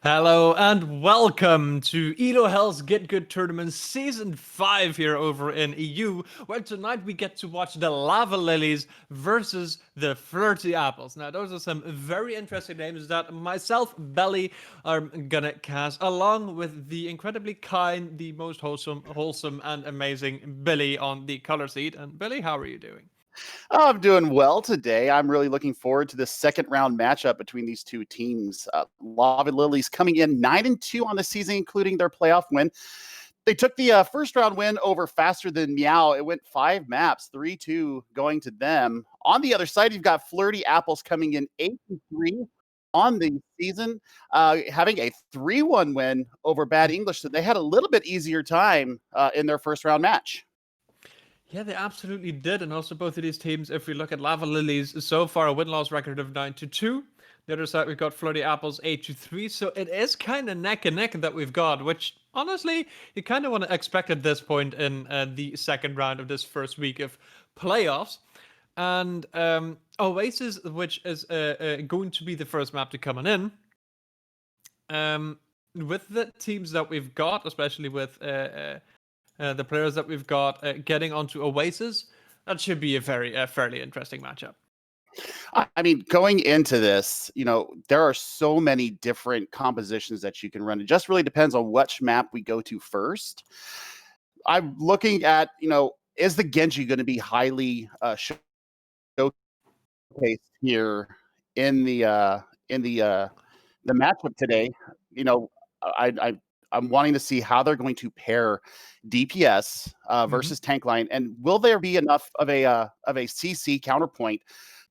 Hello and welcome to Elo Hell's GitGud Tournament Season 5 here over in EU, where tonight we get to watch the Lavalillies versus the Flirty Apples. Now, those are some very interesting names that myself, Belly, are gonna cast, along with the incredibly kind, the most wholesome and amazing Billy on the color seat. And Billy, how are you doing? I'm doing well today. I'm really looking forward to this second round matchup between these two teams. Lavalillies coming in 9-2 on the season, including their playoff win. They took the first round win over Faster Than Meow. It went 5 maps, 3-2 going to them. On the other side, you've got Flirty Apples coming in 8-3 on the season, having a 3-1 win over Bad English. So they had a little bit easier time in their first round match. Yeah, they absolutely did. And also both of these teams, if we look at Lavalillies, so far a win-loss record of 9-2. The other side, we've got Flirty Apples 8-3. So it is kind of neck and neck that we've got, which honestly, you kind of want to expect at this point in the second round of this first week of playoffs. And Oasis, which is going to be the first map to come in, with the teams that we've got, especially with the players that we've got getting onto Oasis, that should be a fairly interesting matchup. I mean, going into this, there are so many different compositions that you can run. It just really depends on which map we go to first. I'm looking at, is the Genji going to be highly showcased here in the matchup today? I'm wanting to see how they're going to pair DPS versus tank line, and will there be enough of a CC counterpoint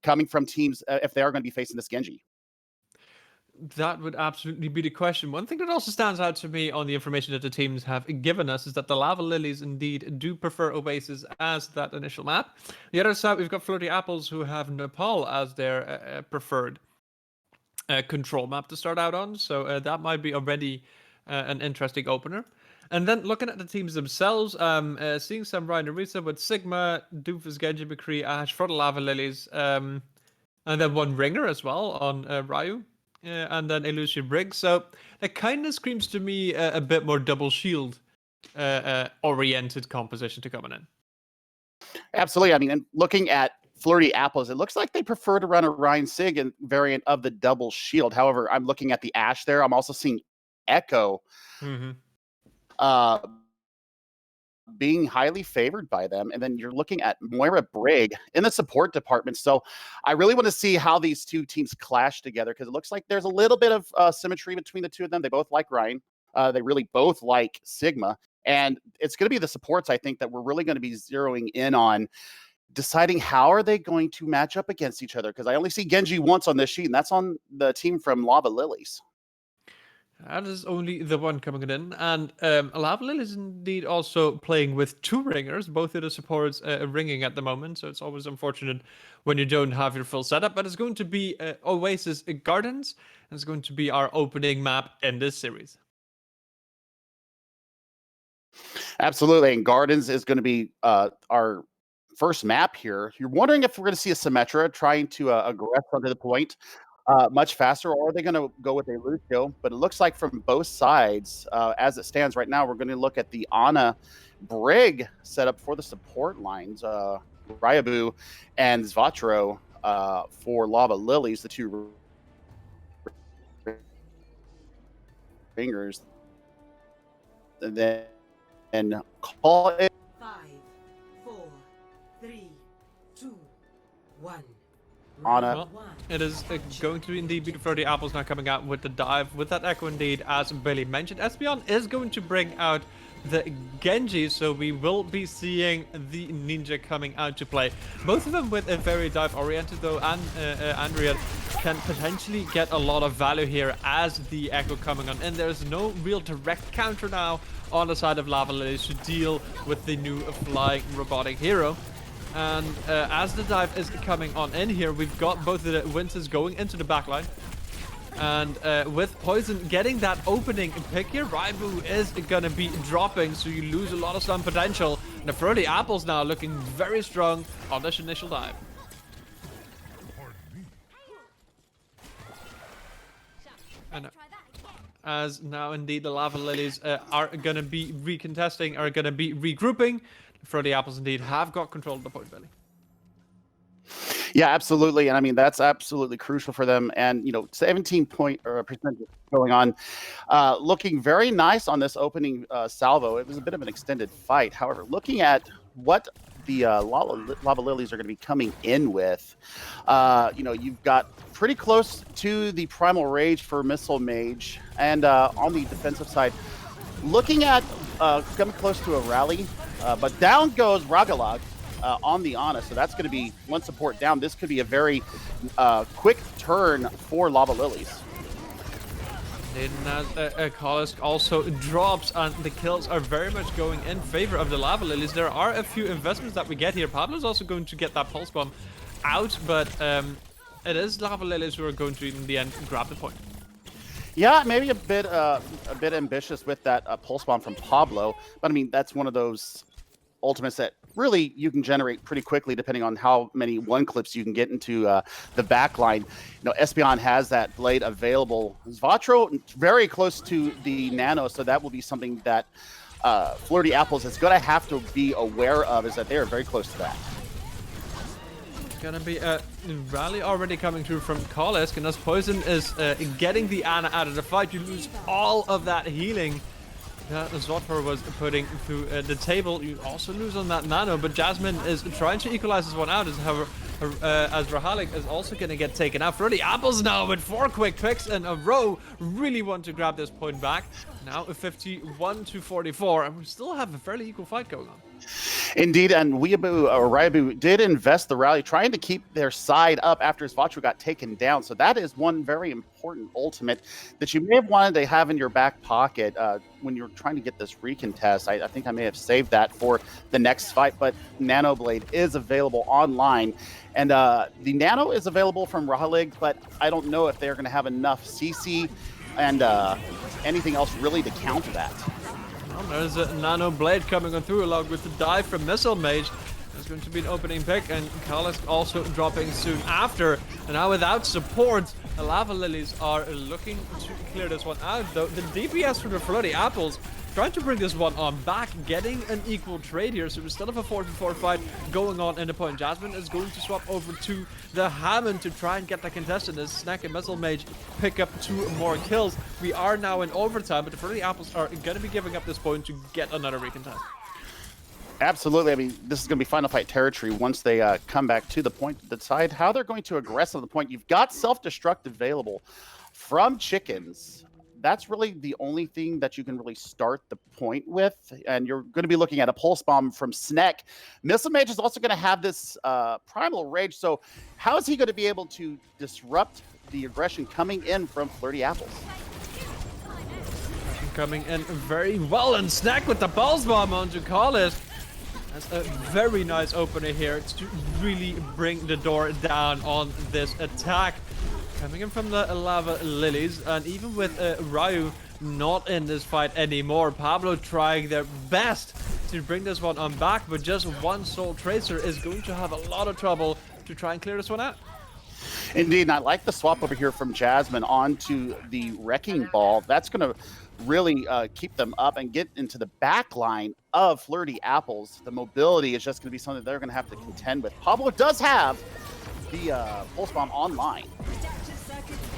coming from teams if they are going to be facing this Genji? That would absolutely be the question. One thing that also stands out to me on the information that the teams have given us is that the Lavalillies indeed do prefer Oasis as that initial map. The other side, we've got Flirty Apples who have Nepal as their preferred control map to start out on. So that might be already an interesting opener. And then looking at the teams themselves, seeing some Ryan Arisa with Sigma, Doofus, Genji, McCree, Ash for the Lavalillies, and then one Ringer as well on Ryu, and then Elusive Briggs. So it kind of screams to me a bit more double shield oriented composition to coming in. Absolutely. I mean, and looking at Flirty Apples, it looks like they prefer to run a Ryan Sig and variant of the double shield. However, I'm looking at the Ash there. I'm also seeing Echo being highly favored by them. And then you're looking at Moira Brig in the support department. So I really want to see how these two teams clash together, because it looks like there's a little bit of symmetry between the two of them. They both like Ryan. They really both like Sigma. And it's going to be the supports, I think, that we're really going to be zeroing in on, deciding how are they going to match up against each other. Because I only see Genji once on this sheet, and that's on the team from Lavalillies. That is only the one coming in. And Lavalillies is indeed also playing with two ringers. Both of the supports ringing at the moment. So it's always unfortunate when you don't have your full setup. But it's going to be Oasis Gardens. And it's going to be our opening map in this series. Absolutely. And Gardens is going to be our first map here. You're wondering if we're going to see a Symmetra trying to aggress onto the point much faster, or are they going to go with a Lucio? But it looks like from both sides, as it stands right now, we're going to look at the Ana Brig setup for the support lines. Ryabu and Zvatro for Lavalillies, the two fingers. And then call it 5, 4, 3, 2, 1. Ana. Well, it is going to indeed be the Flirty Apples now coming out with the dive with that Echo indeed, as Billy mentioned. Espeon is going to bring out the Genji, so we will be seeing the Ninja coming out to play. Both of them with a very dive oriented though, and Andrea can potentially get a lot of value here as the Echo coming on. And there's no real direct counter now on the side of Lavalillies to deal with the new flying robotic hero. And as the dive is coming on in here, we've got both of the Winters going into the backline. And with Poison getting that opening pick here, Raibu is going to be dropping, so you lose a lot of stun potential. And the Flirty Apples now looking very strong on this initial dive. And as now indeed the Lavalillies are going to be recontesting, are going to be regrouping. The Flirty Apples indeed have got control of the point, Billy. Yeah, absolutely. And I mean, that's absolutely crucial for them. And, 17% going on, looking very nice on this opening salvo. It was a bit of an extended fight. However, looking at what the Lavalillies are going to be coming in with, you've got pretty close to the Primal Rage for Missile Mage. And on the defensive side, looking at coming close to a rally, but down goes Ragalog. On the Ana, so that's going to be one support down. This could be a very quick turn for Lavalillies. And Kalisk also drops, and the kills are very much going in favor of the Lavalillies. There are a few investments that we get here. Pablo's also going to get that pulse bomb out, but it is Lavalillies who are going to, in the end, grab the point. Yeah, maybe a bit ambitious with that pulse bomb from Pablo, but I mean that's one of those ultimates that really you can generate pretty quickly depending on how many one clips you can get into the back line. Espeon has that blade available. Zvatro very close to the nano, so that will be something that Flirty Apples is going to have to be aware of, is that they are very close to that. Gonna be a rally already coming through from Kalisk, and as Poison is getting the Ana out of the fight, you lose all of that healing that Zotvar was putting through the table. You also lose on that nano, but Jasmine is trying to equalize this one out as Rahalik is also going to get taken out. Flirty Apples now with 4 quick picks in a row really want to grab this point back. Now 51-44, and we still have a fairly equal fight going on. Indeed, and Raibu did invest the rally, trying to keep their side up after Zvatro got taken down. So that is one very important ultimate that you may have wanted to have in your back pocket when you're trying to get this recontest. I think I may have saved that for the next fight, but Nano Blade is available online. And the Nano is available from Rahalig, but I don't know if they're going to have enough CC and anything else really to counter that. There's a Nano Blade coming on through along with the dive from Missile Mage. There's going to be an opening pick, and Kalisk also dropping soon after. And now without support, the Lavalillies are looking to clear this one out, though. The DPS from the Flirty Apples trying to bring this one on back, getting an equal trade here. So we still have a 4v4 fight going on in the point. Jasmine is going to swap over to the Hammond to try and get the contestant as Snack and Missile Mage pick up 2 more kills. We are now in overtime, but the Flirty Apples are going to be giving up this point to get another recontest. Absolutely. I mean, this is going to be final fight territory once they come back to the point to decide how they're going to aggress on the point. You've got self-destruct available from Chickens. That's really the only thing that you can really start the point with. And you're going to be looking at a pulse bomb from Snek. Missile Mage is also going to have this Primal Rage. So how is he going to be able to disrupt the aggression coming in from Flirty Apples? Coming in very well, and Snack with the pulse bomb onto Kalisk. That's a very nice opener here to really bring the door down on this attack. Coming in from the Lavalillies, and even with Ryu not in this fight anymore, Pablo trying their best to bring this one on back, but just one Soul Tracer is going to have a lot of trouble to try and clear this one out. Indeed, and I like the swap over here from Jasmine onto the Wrecking Ball. That's going to really keep them up and get into the back line of Flirty Apples. The mobility is just going to be something they're going to have to contend with. Pablo does have the Pulse Bomb online.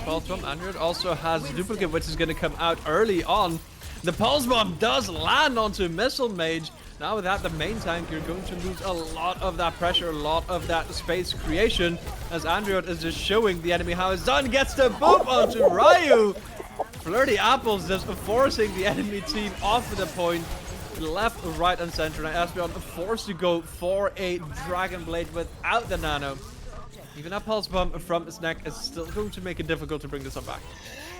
Pulse Bomb, Android also has Duplicate, which is going to come out early on. The Pulse Bomb does land onto Missile Mage. Now without the main tank, you're going to lose a lot of that pressure, a lot of that space creation, as Android is just showing the enemy how it's done. Gets the boop onto Ryu. Flirty Apples just forcing the enemy team off of the point. Left, right, and center. Now Espeon forced to go for a Dragon Blade without the Nano. Even a Pulse Bomb from Snack is still going to make it difficult to bring this one back.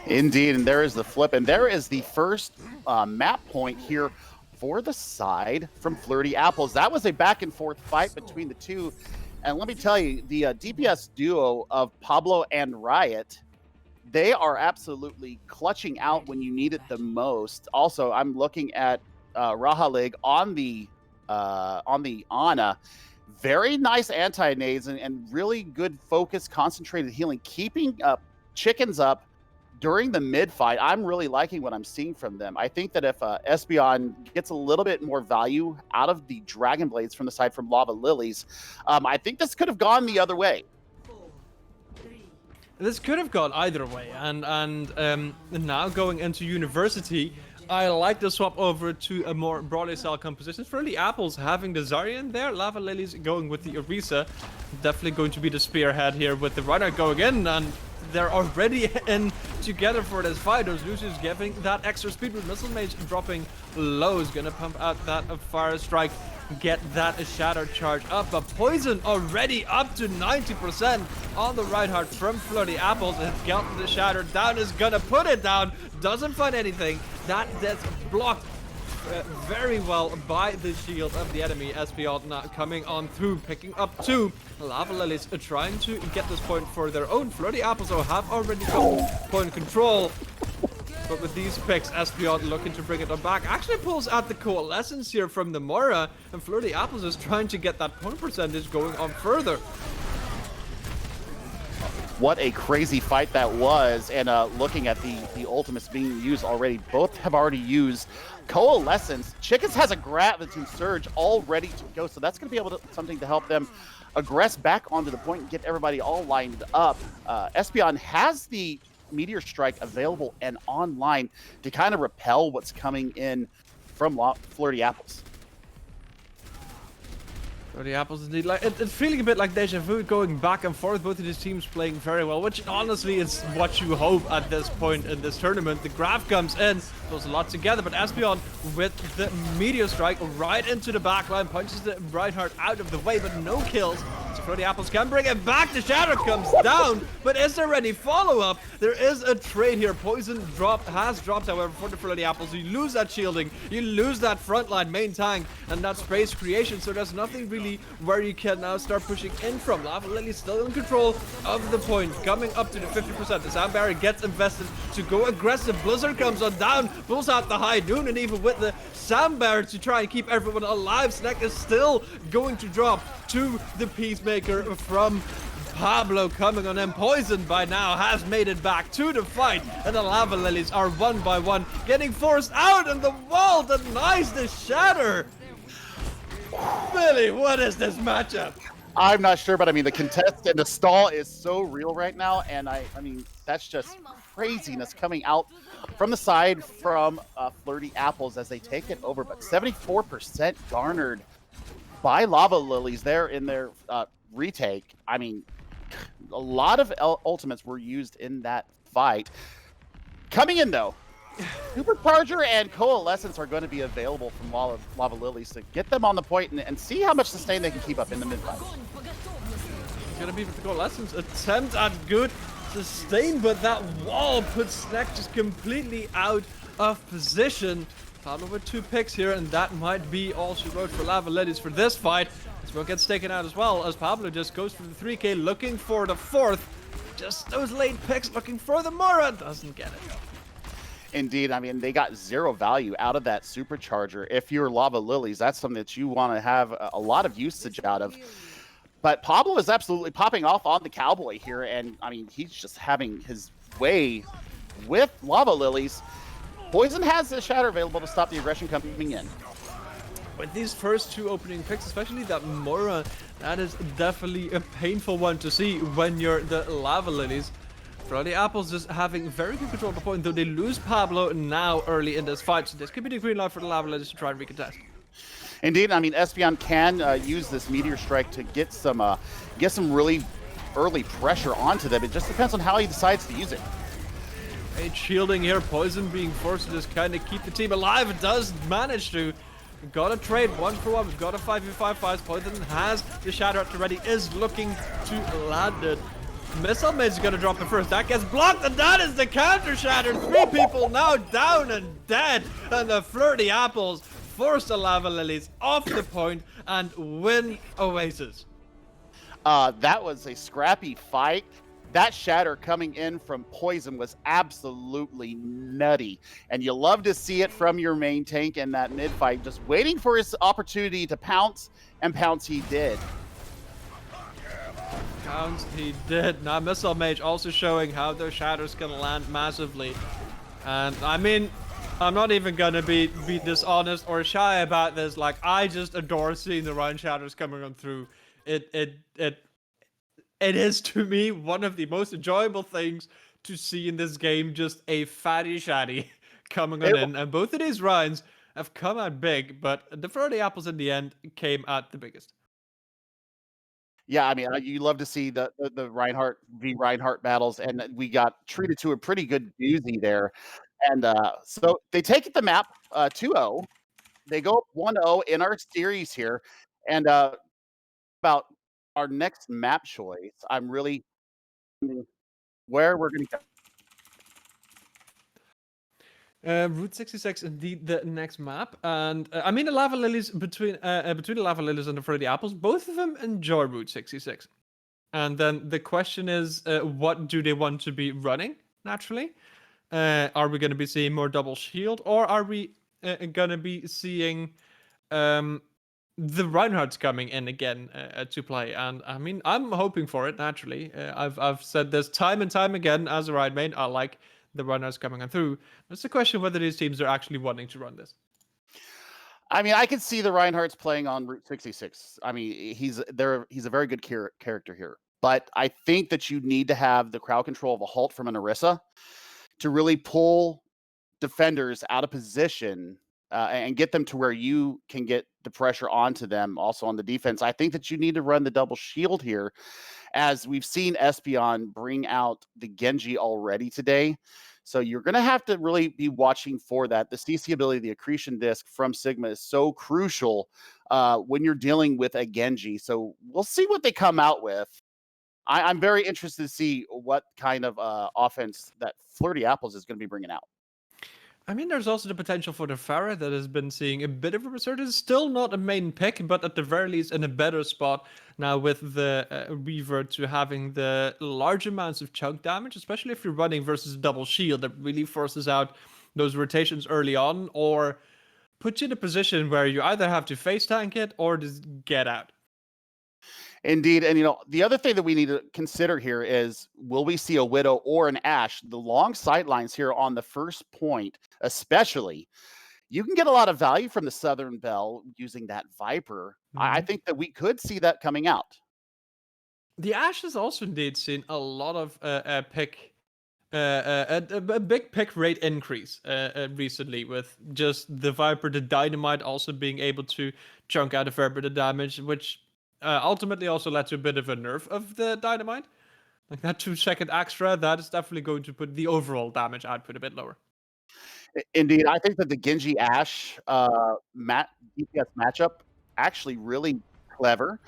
Indeed, and there is the flip, and there is the first map point here for the side from Flirty Apples. That was a back and forth fight between the two, and let me tell you, the DPS duo of Pablo and Riot, they are absolutely clutching out when you need it the most. Also, I'm looking at Rahalig on the Ana. Very nice anti-nades and really good focus, concentrated healing, keeping Chickens up, during the mid fight, I'm really liking what I'm seeing from them. I think that if Espeon gets a little bit more value out of the Dragon Blades from the side from Lavalillies, I think this could have gone the other way. 4, 3, This could have gone either way, and now going into University, I like the swap over to a more broadly style composition. Flirty Apples having the Zaryan there, Lavalillies going with the Orisa. Definitely going to be the spearhead here with the Reinhardt going in, and they're already in together for this fight. Those Lucius giving that extra speed with Missile Mage dropping low is gonna pump out that Fire Strike, get that Shatter charge up. But Poison already up to 90% on the Reinhardt from Flirty Apples. It's got the Shatter down, is gonna put it down, doesn't find anything. That's blocked very well by the shield of the enemy. Espeon now coming on through, picking up 2. Lavalillies trying to get this point for their own. Flirty Apples though have already got point control. But with these picks, Espeon looking to bring it on back. Actually pulls out the Coalescence here from the Mora, and Flirty Apples is trying to get that point percentage going on further. What a crazy fight that was, and looking at the ultimates being used already, both have already used Coalescence. Chickens has a Gravity Surge all ready to go, so that's going to be able to something to help them aggress back onto the point and get everybody all lined up. Espeon has the Meteor Strike available and online to kind of repel what's coming in from Flirty Apples. Flirty Apples indeed, like it's feeling a bit like deja vu, going back and forth. Both of these teams playing very well, which honestly is what you hope at this point in this tournament. The Graph comes in, goes a lot together, but Espeon with the Meteor Strike right into the backline, punches the Reinhardt out of the way, but no kills. So Flirty Apples can bring it back. The Shadow comes down, but is there any follow-up? There is a trade here. Poison has dropped, however, for the Flirty Apples. You lose that shielding, you lose that frontline main tank, and that space creation, so there's nothing really where you can now start pushing in from. Lavalillies still in control of the point, coming up to the 50%. The Sound Barrier gets invested to go aggressive. Blizzard comes on down, pulls out the High Noon, and even with the Sound Barrier to try and keep everyone alive, Snack is still going to drop to the Peacemaker from Pablo coming on in. Poison by now has made it back to the fight, and the Lavalillies are one by one getting forced out, and the wall denies the Shatter. Billy, what is this matchup? I'm not sure, but I mean, the contest and the stall is so real right now, and I mean, that's just craziness coming out from the side from Flirty Apples as they take it over, but 74% garnered by Lavalillies there in their retake. I mean, a lot of ultimates were used in that fight. Coming in though, Supercharger and Coalescence are going to be available from Lavalillies to get them on the point and see how much sustain they can keep up in the mid-fight. It's going to be with the Coalescence attempt at good sustain, but that wall puts Snack just completely out of position. Pablo with 2 picks here, and that might be all she wrote for Lavalillies for this fight. Smoke gets taken out as well, as Pablo just goes for the 3K, looking for the 4th. Just those late picks, looking for the Mora, doesn't get it. Indeed, I mean, they got 0 value out of that Supercharger. If you're Lavalillies, that's something that you want to have a lot of usage out of. But Pablo is absolutely popping off on the Cowboy here, and I mean, he's just having his way with Lavalillies. Poison has the Shatter available to stop the aggression coming in. With these first 2 opening picks, especially that Mora, that is definitely a painful one to see when you're the Lavalillies. Flirty Apples just having very good control of the point, though they lose Pablo now early in this fight, so this could be the green light for the Lavalillies to try and recontest. Indeed, I mean, Espeon can use this Meteor Strike to get some really early pressure onto them. It just depends on how he decides to use it. Great shielding here, Poison being forced to just kind of keep the team alive. It does manage to. We've got a trade 1-for-1. We've got a 5v5 fight. Poison has the Shatter at the ready, is looking to land it. Missile Mage is going to drop the first. That gets blocked, and that is the counter Shatter. 3 people now down and dead, and the Flirty Apples force the Lavalillies off the point and win Oasis. That was a scrappy fight. That Shatter coming in from Poison was absolutely nutty, and you love to see it from your main tank in that mid fight, just waiting for his opportunity to pounce, and pounce he did. counts. He did. Now Missile Mage also showing how those shatters can land massively. And I mean, I'm not even gonna be dishonest or shy about this. Like, I just adore seeing the Rhine shatters coming on through. It is to me one of the most enjoyable things to see in this game. Just a fatty shatty coming on in, and both of these Rhines have come out big, but the Flirty apples in the end came out the biggest. Yeah, I mean, you love to see the Reinhardt v Reinhardt battles, and we got treated to a pretty good doozy there. And so they take the map 2-0. They go up 1-0 in our series here. And about our next map choice, I'm really wondering where we're going to go. Route 66 indeed the next map, and I mean the Lavalillies between the Lavalillies and the Freddy Apples, both of them enjoy Route 66. And then the question is, what do they want to be running naturally? Are we going to be seeing more double shield, or are we going to be seeing the Reinhardts coming in again to play? And I mean, I'm hoping for it naturally. I've said this time and time again as a Ride main. I like the Reinhardts coming on through. It's the question whether these teams are actually wanting to run this. I mean, I can see the Reinhardts playing on Route 66. I mean, he's a very good character here. But I think that you need to have the crowd control of a Halt from an Orisa to really pull defenders out of position and get them to where you can get the pressure onto them also on the defense. I think that you need to run the double shield here, as we've seen Espeon bring out the Genji already today. So you're going to have to really be watching for that. The CC ability, the accretion disc from Sigma is so crucial when you're dealing with a Genji. So we'll see what they come out with. I'm very interested to see what kind of offense that Flirty Apples is going to be bringing out. I mean, there's also the potential for the Pharah that has been seeing a bit of a resurgence. Still not a main pick, but at the very least in a better spot now with the revert to having the large amounts of chunk damage, especially if you're running versus double shield. That really forces out those rotations early on, or puts you in a position where you either have to face tank it or just get out. Indeed. And, the other thing that we need to consider here is, will we see a Widow or an Ashe? The long sight lines here on the first point, especially, you can get a lot of value from the Southern Belle using that Viper. I think that we could see that coming out. The Ashe has also indeed seen a lot of a big pick rate increase recently, with just the Viper, the Dynamite also being able to chunk out a fair bit of damage, which ultimately also led to a bit of a nerf of the Dynamite. Like that 2-second extra, that is definitely going to put the overall damage output a bit lower. Indeed. I think that the Genji Ashe DPS matchup actually really clever.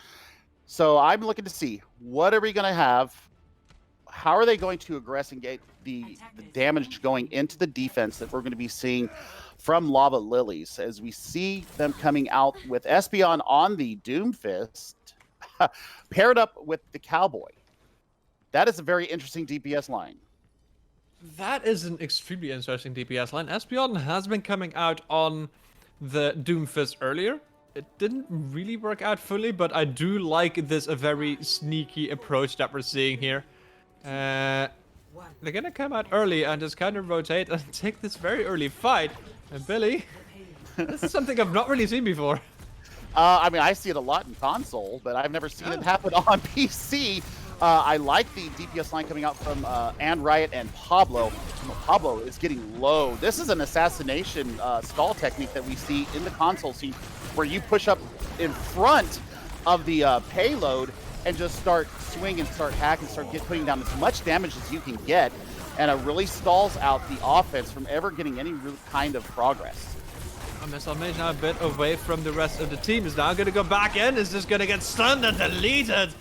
So I'm looking to see, what are we going to have? How are they going to aggress and get the damage going into the defense that we're going to be seeing from Lavalillies, as we see them coming out with Espeon on the Doomfist paired up with the Cowboy. That is a very interesting DPS line. That is an extremely interesting DPS line. Espeon has been coming out on the Doomfist earlier. It didn't really work out fully, but I do like this a very sneaky approach that we're seeing here. They're gonna come out early and just kind of rotate and take this very early fight. And Billy, this is something I've not really seen before. I mean, I see it a lot in console, but I've never seen it happen on PC. I like the DPS line coming out from Riot and Pablo. Pablo is getting low. This is an assassination stall technique that we see in the console scene, where you push up in front of the payload and just start swinging, start hacking, start putting down as much damage as you can get, and it really stalls out the offense from ever getting any real kind of progress. Missile Mage now a bit away from the rest of the team. Is now going to go back in. Is just going to get stunned and deleted.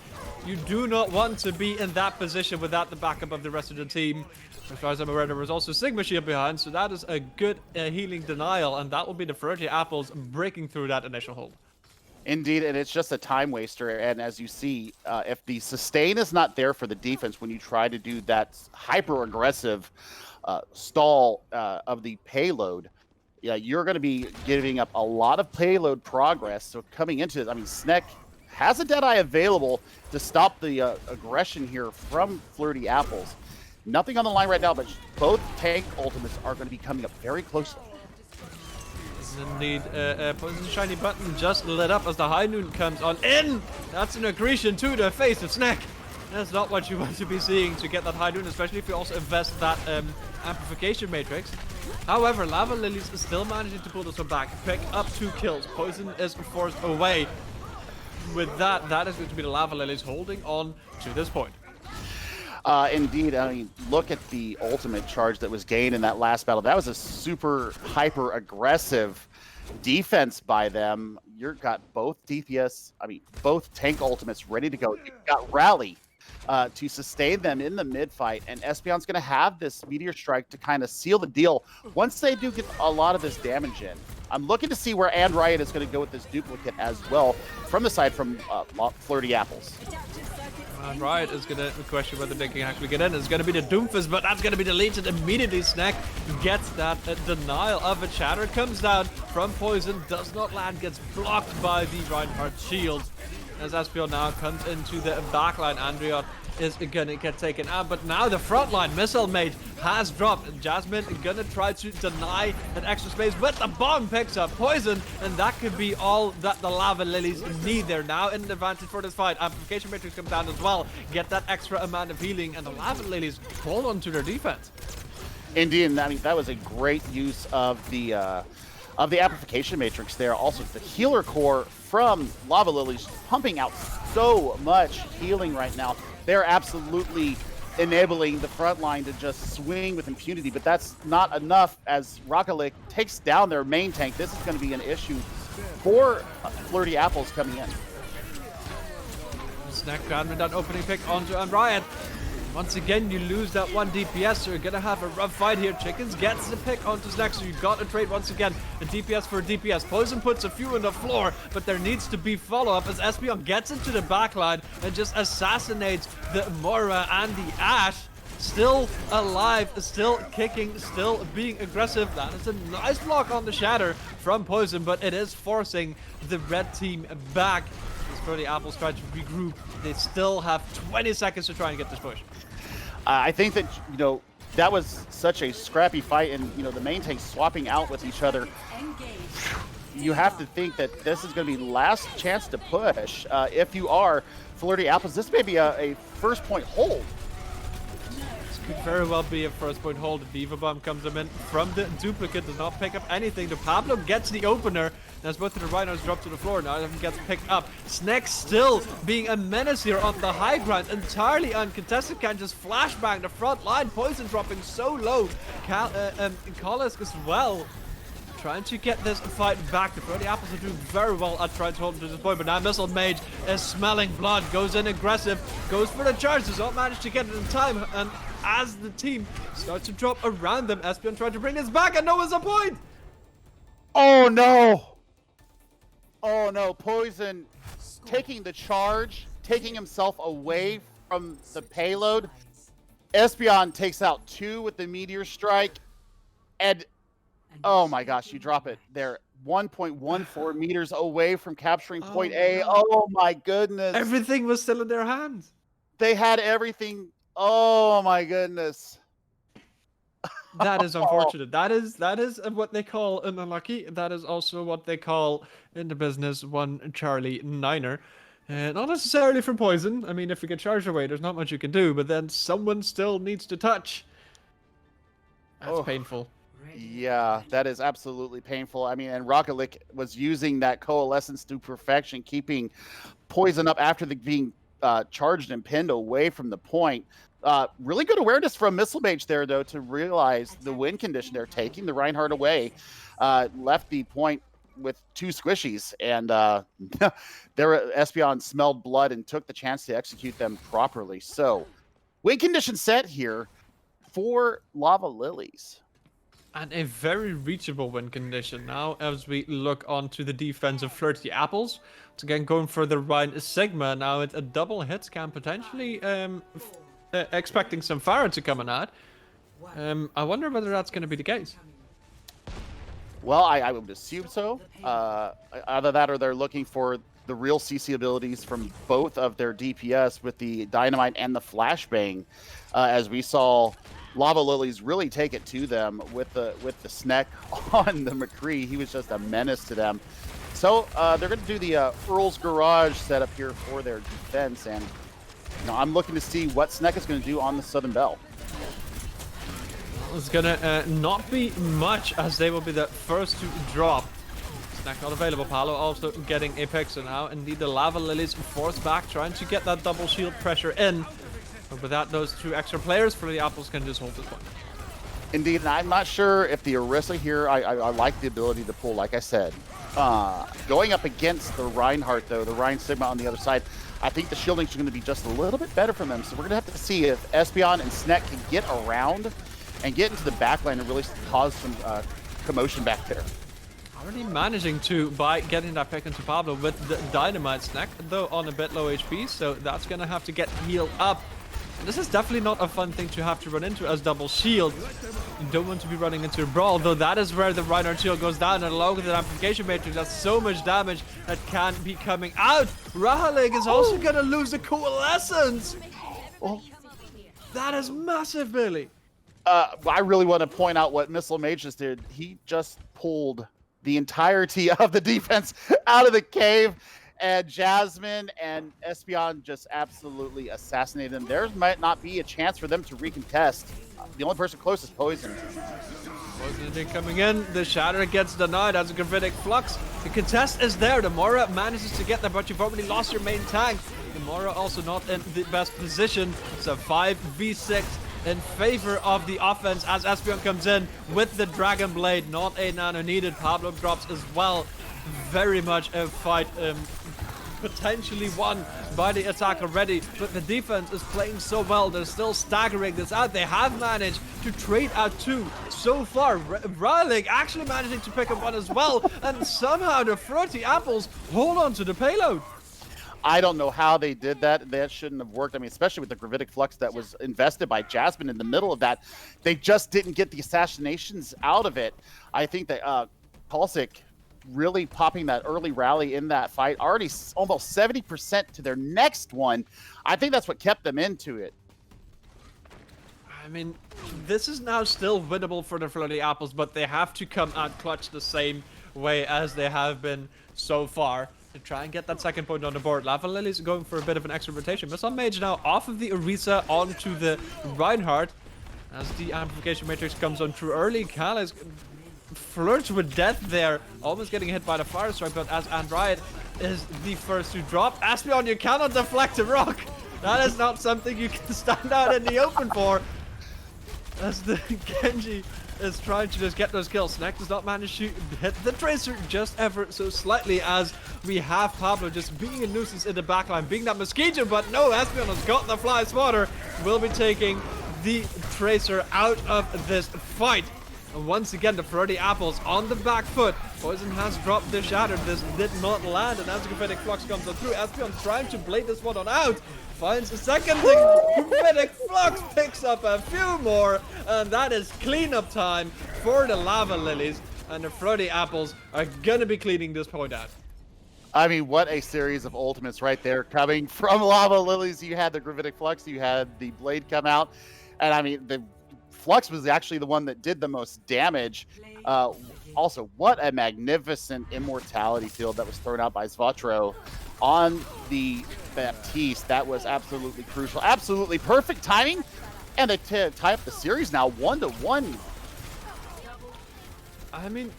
You do not want to be in that position without the backup of the rest of the team. As far as I'm aware, there was also Sigma Shield behind, so that is a good healing denial, and that will be the Flirty Apples breaking through that initial hold. Indeed, and it's just a time waster. And as you see, if the sustain is not there for the defense when you try to do that hyper-aggressive stall of the payload, you're going to be giving up a lot of payload progress. So coming into it, I mean, Sneck has a Deadeye available to stop the aggression here from Flirty Apples. Nothing on the line right now, but both tank ultimates are going to be coming up very closely. Indeed, Poison's shiny button just lit up as the high noon comes on in. That's an aggression to the face of Snack. That's not what you want to be seeing to get that high noon, especially if you also invest that amplification matrix. However, Lavalillies is still managing to pull this one back, pick up 2 kills. Poison is forced away. With that, that is going to be the Lavalillies holding on to this point. Indeed, I mean, look at the ultimate charge that was gained in that last battle. That was a super hyper aggressive defense by them. You've got both DPS, I mean, both tank ultimates ready to go. You've got Rally to sustain them in the mid fight, and Espeon's going to have this Meteor Strike to kind of seal the deal once they do get a lot of this damage in. I'm looking to see where And Riot is going to go with this duplicate as well from the side from Flirty Apples. And Riot is going to question whether they can actually get in. It's going to be the Doomfist, but that's going to be deleted immediately. Snack gets that denial of a shatter. Comes down from Poison, does not land, gets blocked by the Reinhardt shield. As Espeon now comes into the backline, Andriot is gonna get taken out, but now the frontline Missile Mage has dropped. Jasmine gonna try to deny that extra space, but the bomb picks up Poison, and that could be all that the Lavalillies need. They're now in an advantage for this fight. Amplification Matrix comes down as well, get that extra amount of healing, and the Lavalillies hold on to their defense. Indeed, I mean, that was a great use of the amplification matrix there. Also, the healer core from Lavalillies pumping out so much healing right now. They're absolutely enabling the front line to just swing with impunity, but that's not enough as Rockalick takes down their main tank. This is going to be an issue for Flirty Apples coming in. Snack down with that opening pick onto Riot. Once again, you lose that 1 DPS, so you're gonna have a rough fight here. Chickens gets the pick onto Snack, so you got to trade once again. A DPS for a DPS. Poison puts a few on the floor, but there needs to be follow-up as Espeon gets into the backline and just assassinates the Moira and the Ashe. Still alive, still kicking, still being aggressive. That is a nice block on the Shatter from Poison, but it is forcing the red team back. For the Apples try to regroup. They still have 20 seconds to try and get this push. I think that, you know, that was such a scrappy fight, and, you know, the main tanks swapping out with each other. You have to think that this is going to be last chance to push. If you are Flirty Apples, this may be a first point hold. This could very well be a first point hold. The Diva Bomb comes in from the duplicate, does not pick up anything. The Pablo gets the opener. As both of the Rhinos drop to the floor, now it gets picked up. Snack still being a menace here on the high ground, entirely uncontested, can just flashbang the front line. Poison dropping so low. Kalisk as well, trying to get this fight back. The Flirty Apples are doing very well at trying to hold him to this point, but now Missile Mage is smelling blood, goes in aggressive, goes for the charge, does not manage to get it in time, and as the team starts to drop around them, Espeon trying to bring this back, and no one's a point! Oh no! Oh no, Poison taking the charge, taking himself away from the payload. Espeon takes out 2 with the Meteor Strike, and oh my gosh, you drop it. They're 1.14 meters away from capturing point A. Oh my goodness. Everything was still in their hands. They had everything. Oh my goodness. That is unfortunate. That is what they call an unlucky. That is also what they call in the business 1 Charlie Niner. Not necessarily from Poison. I mean, if you get charged away, there's not much you can do, but then someone still needs to touch. That's painful. Yeah, that is absolutely painful. I mean, and Rockalick was using that coalescence to perfection, keeping Poison up after being charged and pinned away from the point. Really good awareness from Missile Mage there, though, to realize the win condition. They're taking the Reinhardt away, left the point with 2 squishies, and Espeon smelled blood and took the chance to execute them properly. So, win condition set here for Lavalillies. And a very reachable win condition now as we look onto the defense of Flirty Apples. Once again, going for the Rhine Sigma. Now it's a double hit scan, potentially expecting some Farah to come out. I wonder whether that's going to be the case. Well, I would assume so. Either that or they're looking for the real CC abilities from both of their DPS with the Dynamite and the Flashbang, as we saw Lavalillies really take it to them with the Sneck on the McCree. He was just a menace to them. So they're going to do the Earl's Garage setup here for their defense, and I'm looking to see what Sneck is going to do on the Southern Belle. It's gonna not be much, as they will be the first to drop. Snack not available. Paolo also getting a pixel now. Indeed, the Lavalillies forced back, trying to get that double shield pressure in. But without those 2 extra players, Flirty Apples can just hold this one. Indeed, and I'm not sure if the Orisa here, I like the ability to pull, like I said. Going up against the Reinhardt, though, the Rein Sigma on the other side, I think the shielding is going to be just a little bit better for them. So we're going to have to see if Espeon and Sneck can get around and get into the backline and really cause some commotion back there. Already managing to by getting that pick into Pablo with the Dynamite. Snack, though, on a bit low HP, so that's going to have to get healed up. And this is definitely not a fun thing to have to run into as double shield. You don't want to be running into a brawl, though that is where the Reinhardt shield goes down, and along with the amplification matrix, that's so much damage that can be coming out. Rahalik is also going to lose the Coalescence. Oh. That is massive, Billy. I really want to point out what Missile Mage just did. He just pulled the entirety of the defense out of the cave, and Jasmine and Espeon just absolutely assassinated them. There might not be a chance for them to recontest. The only person closest, Poison. Poison coming in. The Shatter gets denied as a Gravitic Flux. The contest is there. The Mora manages to get there, but you've already lost your main tank. The Mora also not in the best position. It's a 5v6 in favor of the offense as Espeon comes in with the Dragon Blade. Not a nano needed. Pablo drops as well. Very much a fight potentially won by the attack already, but the defense is playing so well. They're still staggering this out. They have managed to trade out 2 so far. Rahalik actually managing to pick up 1 as well, and somehow the Flirty Apples hold on to the payload. I don't know how they did that. That shouldn't have worked. I mean, especially with the Gravitic Flux that was invested by Jasmine in the middle of that. They just didn't get the assassinations out of it. I think that Pulsic really popping that early rally in that fight, already almost 70% to their next one. I think that's what kept them into it. I mean, this is now still winnable for the Flirty Apples, but they have to come out clutch the same way as they have been so far to try and get that second point on the board. Lavalillies going for a bit of an extra rotation. Missile Mage now off of the Orisa onto the Reinhardt as the amplification matrix comes on through early. Kali's flirts with death there, almost getting hit by the fire strike, but as Andriad is the first to drop. Espeon, you cannot deflect a rock. That is not something you can stand out in the open for. As the Genji is trying to just get those kills. Snack does not manage to hit the Tracer just ever so slightly, as we have Pablo just being a nuisance in the backline, being that mosquito, but no, Espeon has got the fly swatter. Will be taking the Tracer out of this fight. And once again, the Flirty Apples on the back foot. Poison has dropped the Shatter. This did not land, and as the Gravitic Flux comes on through, Espeon trying to blade this one on out. Finds a second thing. Gravitic Flux picks up a few more, and that is cleanup time for the Lavalillies. And the Flirty Apples are gonna be cleaning this point out. I mean, what a series of ultimates right there coming from Lavalillies. You had the Gravitic Flux, you had the Blade come out, and I mean, the Flux was actually the one that did the most damage. Also, what a magnificent immortality field that was thrown out by Svatro on the Baptiste. That was absolutely crucial. Absolutely perfect timing. And they tie up the series now 1-1. I mean,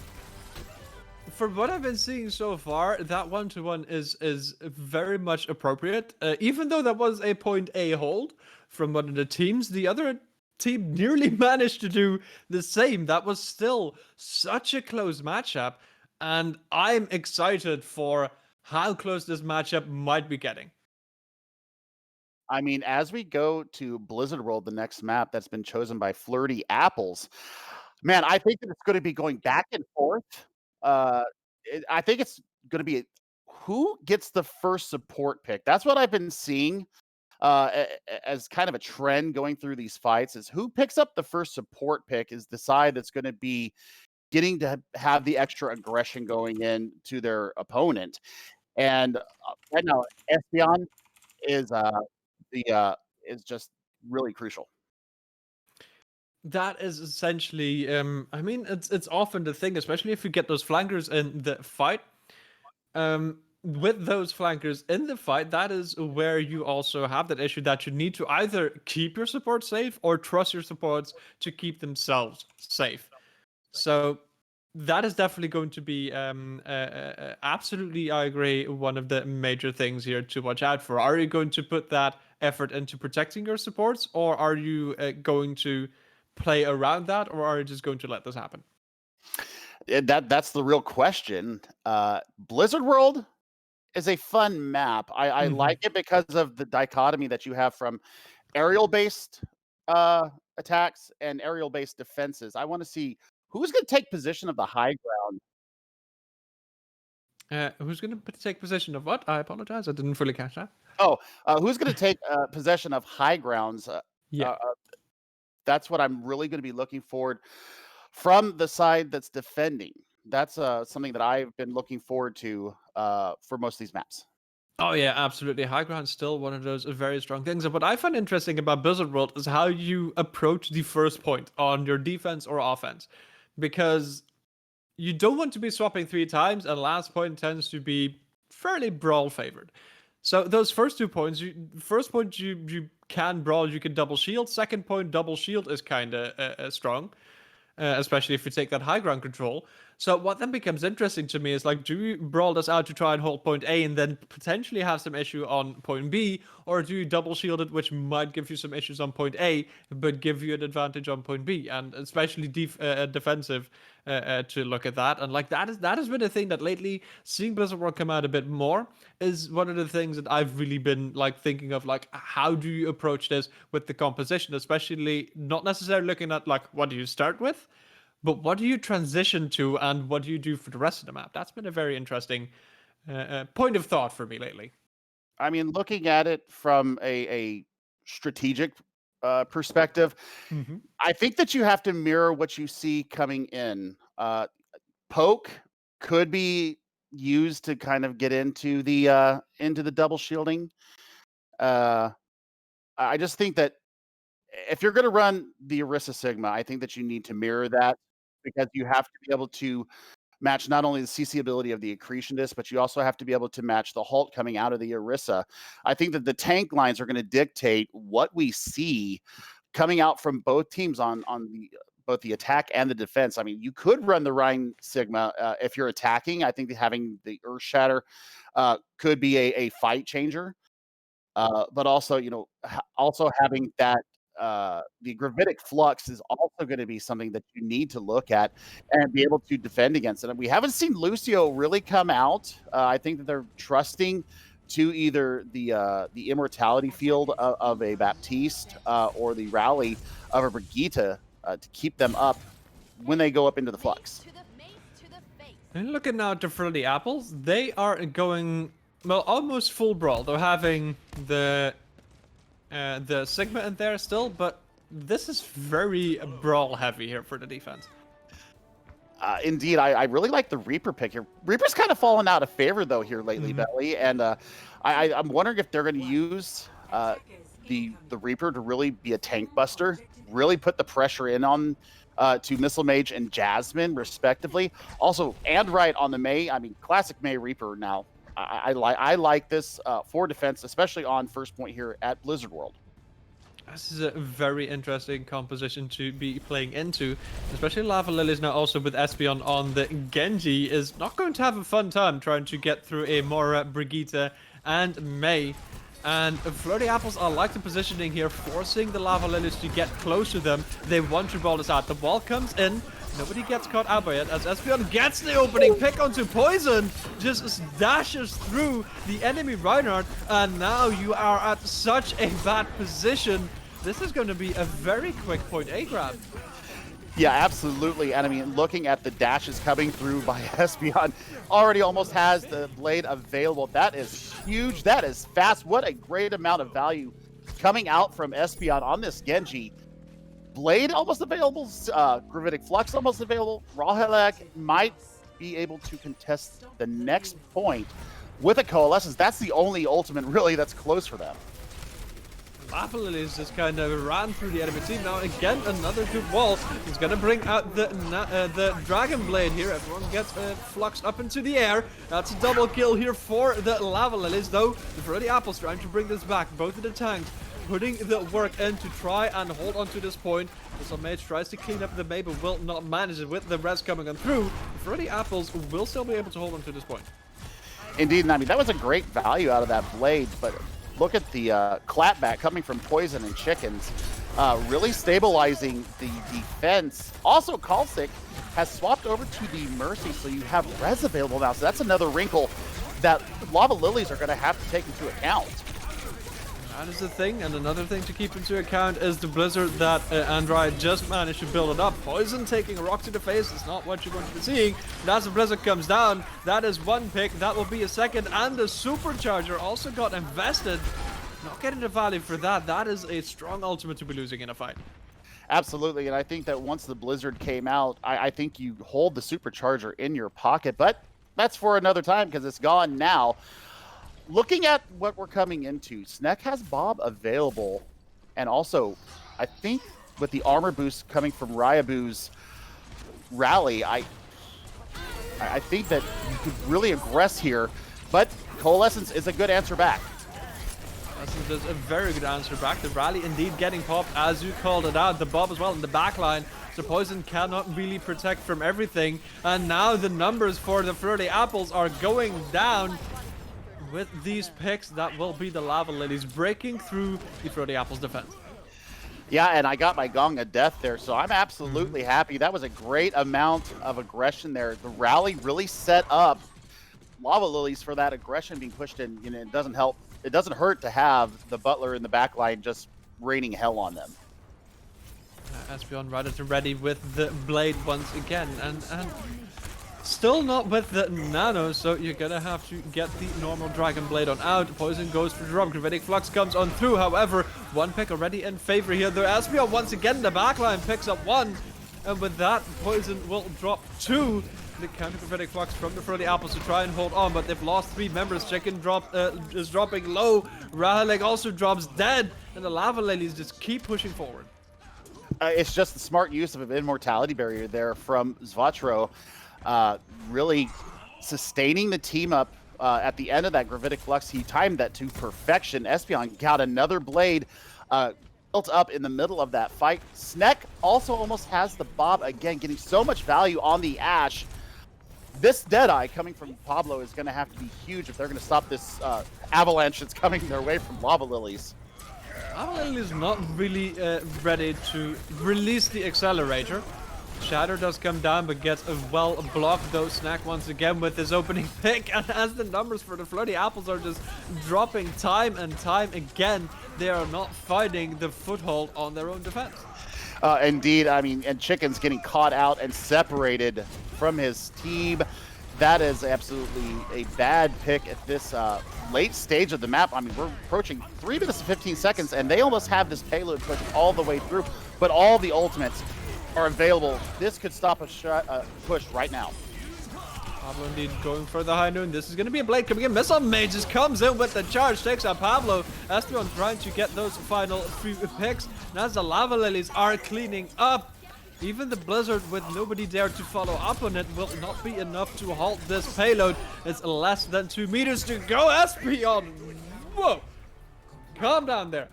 for what I've been seeing so far, that 1-1 is very much appropriate. Even though that was a point A hold from one of the teams, the other team nearly managed to do the same. That was still such a close matchup, and I'm excited for how close this matchup might be getting. I mean, as we go to Blizzard World, the next map that's been chosen by Flirty Apples, man, I think that it's going to be going back and forth. I think it's going to be who gets the first support pick. That's what I've been seeing as kind of a trend going through these fights, is who picks up the first support pick is the side that's going to be getting to have the extra aggression going in to their opponent. And right now, Espeon is the is just really crucial. That is essentially, I mean, it's often the thing, especially if you get those flankers in the fight. With those flankers in the fight, that is where you also have that issue that you need to either keep your support safe or trust your supports to keep themselves safe. So that is definitely going to be absolutely, I agree, one of the major things here to watch out for. Are you going to put that effort into protecting your supports, or are you going to play around that, or are you just going to let this happen? That's the real question. Blizzard World is a fun map. I like it because of the dichotomy that you have from aerial-based attacks and aerial-based defenses. I want to see who's going to take position of the high ground. Who's going to take possession of what? I apologize, I didn't fully catch that. Oh, who's going to take possession of high grounds? Yeah. That's what I'm really going to be looking forward from the side that's defending. That's something that I've been looking forward to for most of these maps. Oh yeah, absolutely. High ground's still one of those very strong things. And what I find interesting about Blizzard World is how you approach the first point on your defense or offense, because you don't want to be swapping 3 times, and last point tends to be fairly brawl favored. So those first 2 points, first point you can brawl, you can double shield. Second point, double shield is kind of strong. Especially if you take that high ground control. So what then becomes interesting to me is like, do you brawl this out to try and hold point A and then potentially have some issue on point B, or do you double shield it, which might give you some issues on point A, but give you an advantage on point B, and especially defensive to look at that. And like that has been a thing that lately, seeing Blizzard World come out a bit more is one of the things that I've really been like thinking of, like how do you approach this with the composition, especially not necessarily looking at like what do you start with, but what do you transition to and what do you do for the rest of the map? That's been a very interesting point of thought for me lately. I mean, looking at it from a strategic perspective, Mm-hmm. I think that you have to mirror what you see coming in. Poke could be used to kind of get into the double shielding. I just think that if you're going to run the Orisa Sigma, I think that you need to mirror that because you have to be able to match not only the CC ability of the accretion disc, but you also have to be able to match the halt coming out of the Orisa. I think that the tank lines are going to dictate what we see coming out from both teams on the both the attack and the defense. I mean, you could run the Rhine Sigma if you're attacking. I think that having the Earth Shatter could be a fight changer. But also, also having that the gravitic flux is also going to be something that you need to look at and be able to defend against it. And we haven't seen Lucio really come out. I think that they're trusting to either the immortality field of a Baptiste or the rally of a Brigitte to keep them up when they go up into the flux. And looking now at the Flirty Apples, they are going, well, almost full brawl. They're having the Sigma in there still, but this is very brawl heavy here for the defense. Indeed, I really like the Reaper pick here. Reaper's kind of fallen out of favor though here lately, Belly, and I'm wondering if they're going to use the Reaper to really be a tank buster, really put the pressure in on to Missile Mage and Jasmine respectively. Also, and right on the Mei. I mean, classic Mei Reaper now. I like this for defense, especially on first point here at Blizzard World. This is a very interesting composition to be playing into, especially Lavalillies now also with Espeon on the Genji is not going to have a fun time trying to get through a Mora, Brigitte, and Mei. And Flirty Apples, I like the positioning here, forcing the Lavalillies to get close to them. They want to ball this out. The ball comes in. Nobody gets caught out by it as Espeon gets the opening pick onto Poison, just dashes through the enemy Reinhardt, and now you are at such a bad position. This is going to be a very quick point A grab. Yeah, absolutely. And I mean, looking at the dashes coming through by Espeon, already almost has the blade available. That is huge. That is fast. What a great amount of value coming out from Espeon on this Genji. Blade almost available, Gravitic Flux almost available. Rawhelak might be able to contest the next point, with a Coalescence, that's the only ultimate really that's close for them. Lavalillies just kind of ran through the enemy team. Now again, another good wall. He's gonna bring out the Dragon Blade here. Everyone gets fluxed up into the air. That's a double kill here for the Lavalillies, though. The Flirty Apples trying to bring this back. Both of the tanks putting the work in to try and hold on to this point. The Mage tries to clean up the May, but will not manage it with the rest coming on through. The Flirty Apples will still be able to hold on to this point. Indeed, and I mean, that was a great value out of that blade, but look at the clapback coming from Poison and Chickens, really stabilizing the defense. Also, Kalsic has swapped over to the Mercy, so you have res available now. So that's another wrinkle that Lavalillies are going to have to take into account. That is the thing, and another thing to keep into account is the blizzard that Andrei just managed to build it up. Poison taking a rock to the face is not what you're going to be seeing. And as the blizzard comes down, that is one pick, that will be a second, and the supercharger also got invested. Not getting the value for that. That is a strong ultimate to be losing in a fight. Absolutely, and I think that once the blizzard came out, I think you hold the supercharger in your pocket, but that's for another time because it's gone now. Looking at what we're coming into, Snek has Bob available, and also, I think with the armor boost coming from Ryabu's rally, I think that you could really aggress here, but Coalescence is a good answer back. Coalescence is a very good answer back. The rally indeed getting popped, as you called it out. The Bob as well in the back line. So Poison cannot really protect from everything, and now the numbers for the Flirty Apples are going down. With these picks, that will be the Lavalillies breaking through the Flirty Apples defense. Yeah, and I got my Gong of Death there, so I'm absolutely happy. That was a great amount of aggression there. The rally really set up Lavalillies for that aggression being pushed in. You know, it doesn't help. It doesn't hurt to have the Butler in the back line just raining hell on them. Espeon ready with the blade once again, and still not with the nano, so you're gonna have to get the normal Dragon Blade on out. Poison goes for the drop. Gravitic Flux comes on through. However, one pick already in favor here. The Espeon once again in the backline picks up one, and with that, Poison will drop two. The counter Gravitic Flux from the Flirty Apples to try and hold on, but they've lost three members. Chicken is dropping low. Rahalik also drops dead, and the Lavalillies just keep pushing forward. It's just the smart use of an Immortality Barrier there from Zvatro. Really sustaining the team up at the end of that Gravitic Flux. He timed that to perfection. Espeon got another blade built up in the middle of that fight. Snek also almost has the Bob again, getting so much value on the Ash. This Deadeye coming from Pablo is going to have to be huge if they're going to stop this avalanche that's coming their way from Lavalillies. Lavalillies not really ready to release the accelerator. Shatter does come down, but gets a well blocked though. Snack once again with his opening pick, and as the numbers for the Flirty Apples are just dropping time and time again, they are not finding the foothold on their own defense. Indeed, I mean, and Chicken's getting caught out and separated from his team. That is absolutely a bad pick at this late stage of the map. I mean, we're approaching 3 minutes and 15 seconds, and they almost have this payload pushed all the way through, but all the ultimates are available. This could stop a push right now. Pablo indeed going for the high noon. This is going to be a blade coming in. Missile Mage just comes in with the charge, takes out Pablo. Espeon trying to get those final 3 picks. And as the Lavalillies are cleaning up, even the blizzard with nobody there to follow up on it will not be enough to halt this payload. It's less than 2 meters to go. Espeon! Whoa! Calm down there.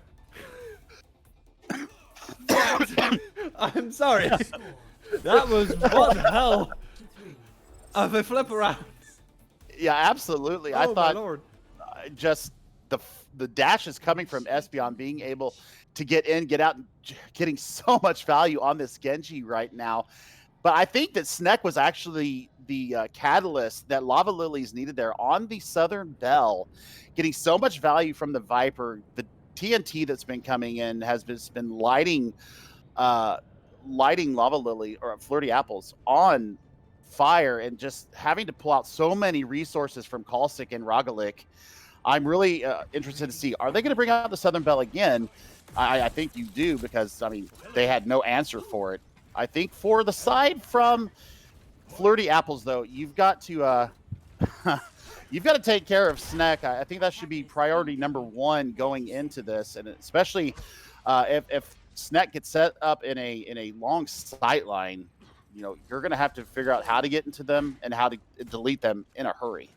I'm sorry. That was one hell of a flip around. Yeah, absolutely. Oh, I thought my Lord. Just the dash is coming from Espeon being able to get in, get out, and getting so much value on this Genji right now. But I think that Snek was actually the catalyst that Lavalillies needed there on the Southern Belle, getting so much value from the Viper. The TNT that's been coming in has been lighting Lavalillie or Flirty Apples on fire, and just having to pull out so many resources from Kalsic and Rahalik. I'm really interested to see, are they going to bring out the Southern Belle again? I think you do, because I mean they had no answer for it. I think for the side from Flirty Apples, though, you've got to you've got to take care of Snack. I think that should be priority number one going into this, and especially if Snack gets set up in a long sight line, you know, you're going to have to figure out how to get into them and how to delete them in a hurry.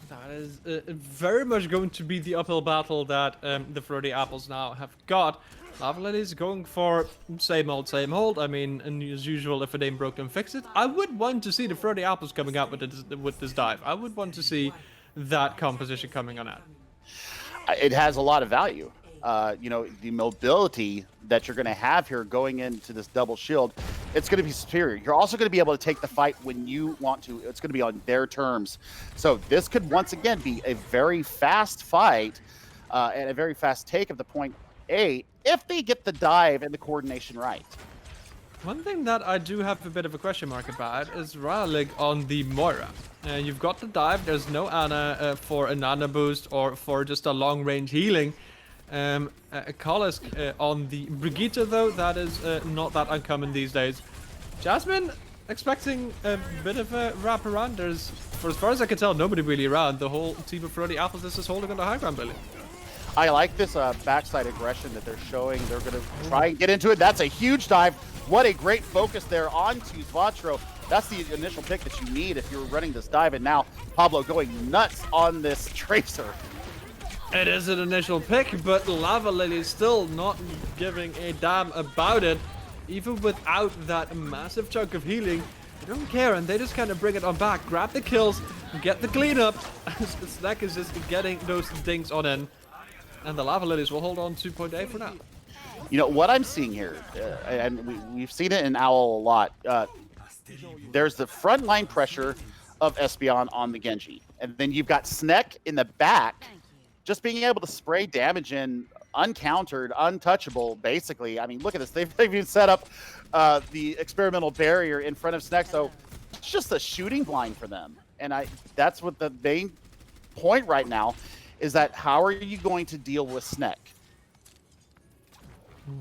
That is very much going to be the uphill battle that the Flirty Apples now have got. Lavalillies going for same old, same old. I mean, and as usual, if it ain't broke, then fix it. I would want to see the Flirty Apples coming out with this dive. I would want to see that composition coming on out. It has a lot of value. You know, the mobility that you're going to have here going into this double shield, it's going to be superior. You're also going to be able to take the fight when you want to. It's going to be on their terms. So this could once again be a very fast fight and a very fast take of the point A if they get the dive and the coordination right. One thing that I do have a bit of a question mark about is Lavalillies on the Moira. You've got the dive. There's no Ana for a Nana boost or for just a long range healing. Kalisk on the Brigitte though, that is not that uncommon these days. Jasmine expecting a bit of a wraparound. There's, for as far as I can tell, nobody really around. The whole team of Flirty Apples is just holding on the high ground, Billy. I like this backside aggression that they're showing. They're going to try and get into it. That's a huge dive. What a great focus there onto Zvatro. That's the initial pick that you need if you're running this dive. And now Pablo going nuts on this Tracer. It is an initial pick, but Lavalillies still not giving a damn about it. Even without that massive chunk of healing, they don't care, and they just kind of bring it on back. Grab the kills, get the cleanup. Snack is just getting those dings on in. And the Lavalillies will hold on to point A for now. You know, what I'm seeing here, and we've seen it in Owl a lot, there's the front line pressure of Espeon on the Genji. And then you've got Snek in the back, just being able to spray damage in uncountered, untouchable, basically. I mean, look at this. They've even set up the experimental barrier in front of Snek, so it's just a shooting blind for them. And that's what the main point right now is, that how are you going to deal with Snek?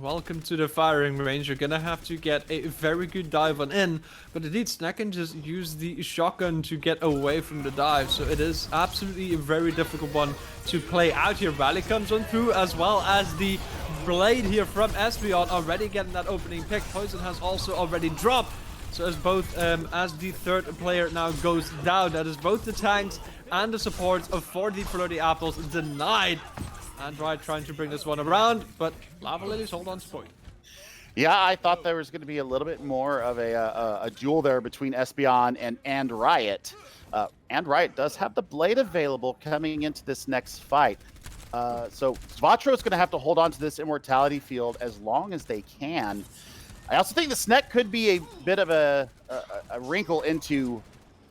Welcome to the firing range. You're gonna have to get a very good dive on in, but indeed Snack can just use the shotgun to get away from the dive, so it is absolutely a very difficult one to play out here. Rally comes on through, as well as the blade here from Espeon, already getting that opening pick. Poison has also already dropped, so as both as the third player now goes down, that is both the tanks and the supports for the Flirty Apples denied. Android trying to bring this one around, but Lavalillies hold on to point. Yeah, I thought there was going to be a little bit more of a duel there between Espeon and Riot. And Riot does have the blade available coming into this next fight. So Zvatro is going to have to hold on to this immortality field as long as they can. I also think the Snek could be a bit of a wrinkle into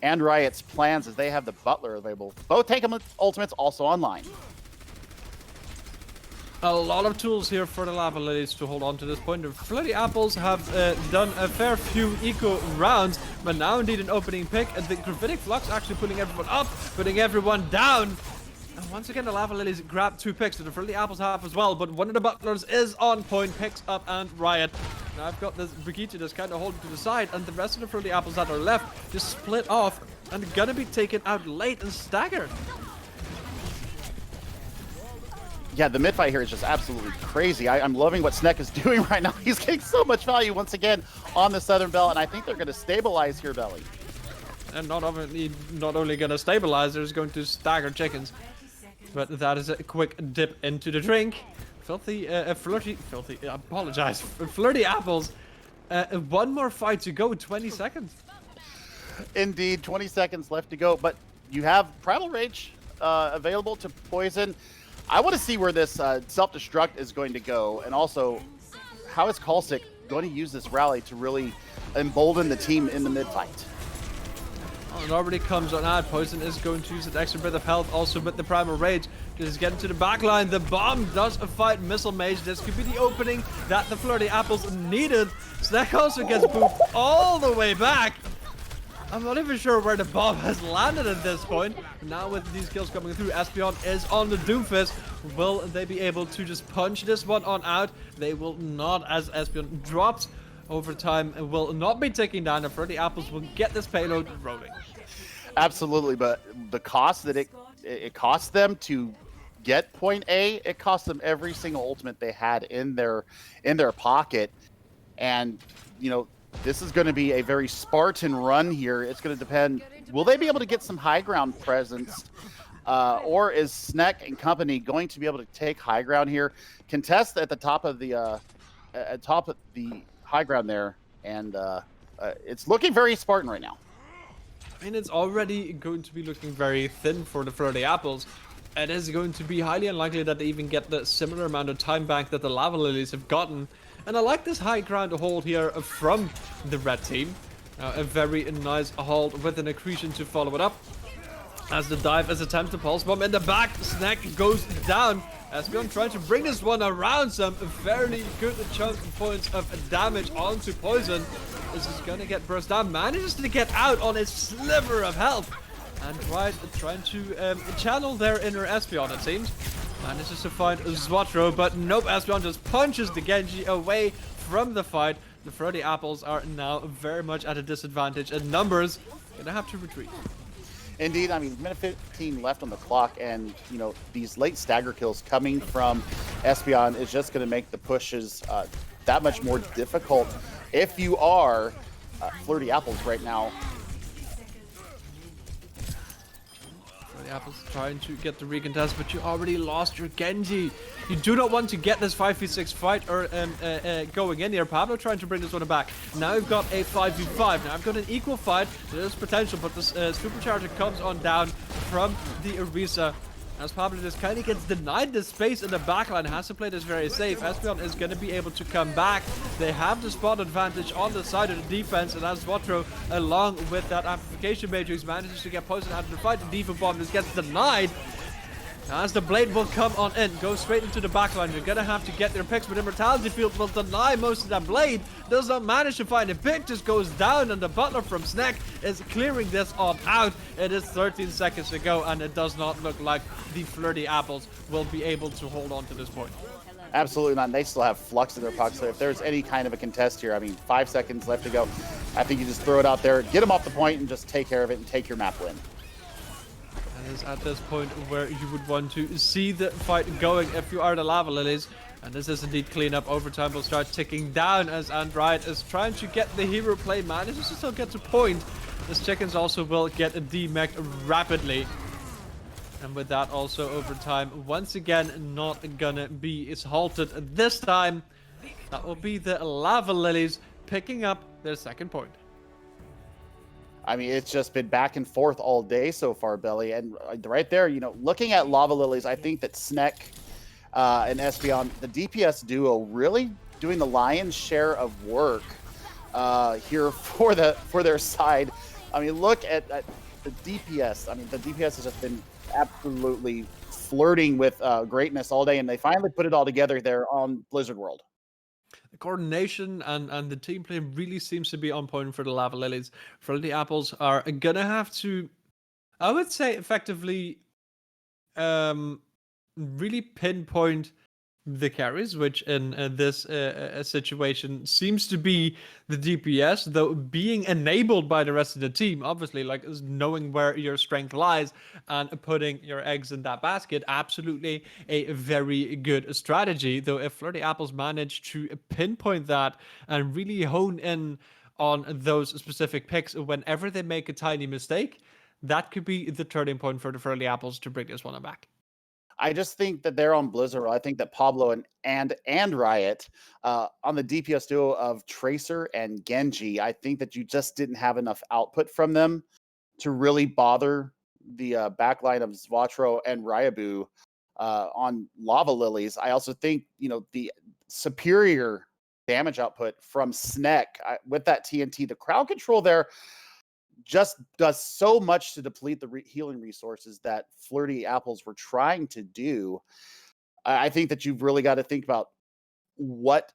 and Riot's plans, as they have the Butler available. Both tank ultimates also online. A lot of tools here for the Lavalillies to hold on to this point. The Flirty Apples have done a fair few eco rounds, but now indeed an opening pick. And the Gravitic Flux actually putting everyone up, putting everyone down. And once again, the Lavalillies grab 2 picks that the Flirty Apples have as well, but one of the Butlers is on point, picks up and Riot. Now I've got this Brigitte that's kind of holding to the side, and the rest of the Flirty Apples that are left just split off and gonna be taken out late and staggered. Yeah, the mid fight here is just absolutely crazy. I'm loving what Snek is doing right now. He's getting so much value once again on the Southern Belle, and I think they're going to stabilize here, Belly. And not only going to stabilize, they're going to stagger chickens. But that is a quick dip into the drink. Flirty Apples. One more fight to go, 20 seconds. Indeed, 20 seconds left to go, but you have Primal Rage available to Poison. I want to see where this self-destruct is going to go, and also how is Kalsik going to use this rally to really embolden the team in the mid-fight. Oh, it already comes on out. Poison is going to use an extra bit of health also with the Primal Rage. Just getting to the back line. The bomb does fight Missile Mage. This could be the opening that the Flirty Apples needed. Snack also gets booped all the way back. I'm not even sure where the bomb has landed at this point. Now with these kills coming through, Espeon is on the Doomfist. Will they be able to just punch this one on out? They will not, as Espeon drops over time and will not be taking down. The Flirty Apples will get this payload rolling. Absolutely, but the cost that it cost them to get point A, it cost them every single ultimate they had in their pocket. And this is going to be a very Spartan run here. It's going to depend. Will they be able to get some high ground presence, or is Sneck and company going to be able to take high ground here, contest at the top of the high ground there, and it's looking very Spartan right now. And it's already going to be looking very thin for the Flirty Apples. It is going to be highly unlikely that they even get the similar amount of time back that the Lavalillies have gotten. And I like this high ground hold here from the red team. A very nice hold with an accretion to follow it up. As the dive is attempted, pulse bomb in the back, Snack goes down. Espeon trying to bring this one around, some fairly good chunk points of damage onto Poison. This is gonna get burst down, manages to get out on a sliver of health. And trying to channel their inner Espeon, it seems. Manages to find Zwatro, but nope, Espeon just punches the Genji away from the fight. The Flirty Apples are now very much at a disadvantage in numbers. Gonna have to retreat. Indeed, I mean, minute 15 left on the clock, and these late stagger kills coming from Espeon is just going to make the pushes that much more difficult. If you are Flirty Apples right now, Flirty Apples trying to get the recontest, but you already lost your Genji. You do not want to get this 5v6 fight or going in here. Pablo trying to bring this one back. Now we've got a 5v5. Now I've got an equal fight. There's potential, but this supercharger comes on down from the Orisa. As Pablo just kind of gets denied the space in the backline, has to play this very safe. Espeon is going to be able to come back. They have the spot advantage on the side of the defense, and as Zwatro, along with that amplification matrix, manages to get Poison out of the fight. The Diva Bomb just gets denied. As the blade will come on in, go straight into the backline. You're gonna have to get their picks, but Immortality Field will deny most of that blade. Does not manage to find a pick, just goes down, and the Butler from Snack is clearing this all out. It is 13 seconds to go, and it does not look like the Flirty Apples will be able to hold on to this point. Absolutely not. They still have Flux in their pocket, so if there's any kind of a contest here, I mean, 5 seconds left to go. I think you just throw it out there, get them off the point, and just take care of it and take your map win. Is at this point where you would want to see the fight going if you are the Lavalillies. And this is indeed cleanup. Overtime will start ticking down as Android is trying to get the hero play. Manages to still get to point. This chickens also will get a demech rapidly. And with that also overtime once again not gonna be halted this time. That will be the Lavalillies picking up their second point. I mean, it's just been back and forth all day so far, Belly. And right there, looking at Lavalillies, I think that Sneck and Espeon, the DPS duo, really doing the lion's share of work here for their side. I mean, look at the DPS. I mean, the DPS has just been absolutely flirting with greatness all day, and they finally put it all together there on Blizzard World. The coordination and the team play really seems to be on point for the Lavalillies. Flirty Apples are gonna have to, I would say, effectively really pinpoint the carries, which in this situation seems to be the DPS, though being enabled by the rest of the team, obviously, like knowing where your strength lies and putting your eggs in that basket, absolutely a very good strategy. Though if Flirty Apples manage to pinpoint that and really hone in on those specific picks whenever they make a tiny mistake, that could be the turning point for the Flirty Apples to bring this one back. I just think that they're on Blizzard. I think that Pablo and Riot on the DPS duo of Tracer and Genji, I think that you just didn't have enough output from them to really bother the backline of Zwatro and Ryabu on Lavalillies. I also think, the superior damage output from Sneck with that TNT, the crowd control there just does so much to deplete the healing resources that Flirty Apples were trying to do. I think that you've really got to think about what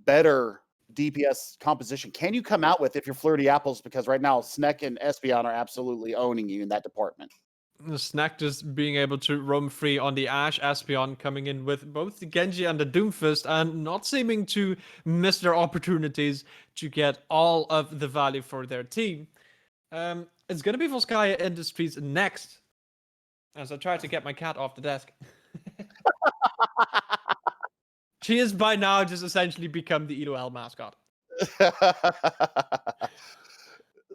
better DPS composition can you come out with if you're Flirty Apples, because right now Sneck and Espeon are absolutely owning you in that department. Snack just being able to roam free on the Ashe. Espeon coming in with both the Genji and the Doomfist and not seeming to miss their opportunities to get all of the value for their team. It's gonna be Volskaya Industries next. As I try to get my cat off the desk. She is by now just essentially become the ELOL mascot.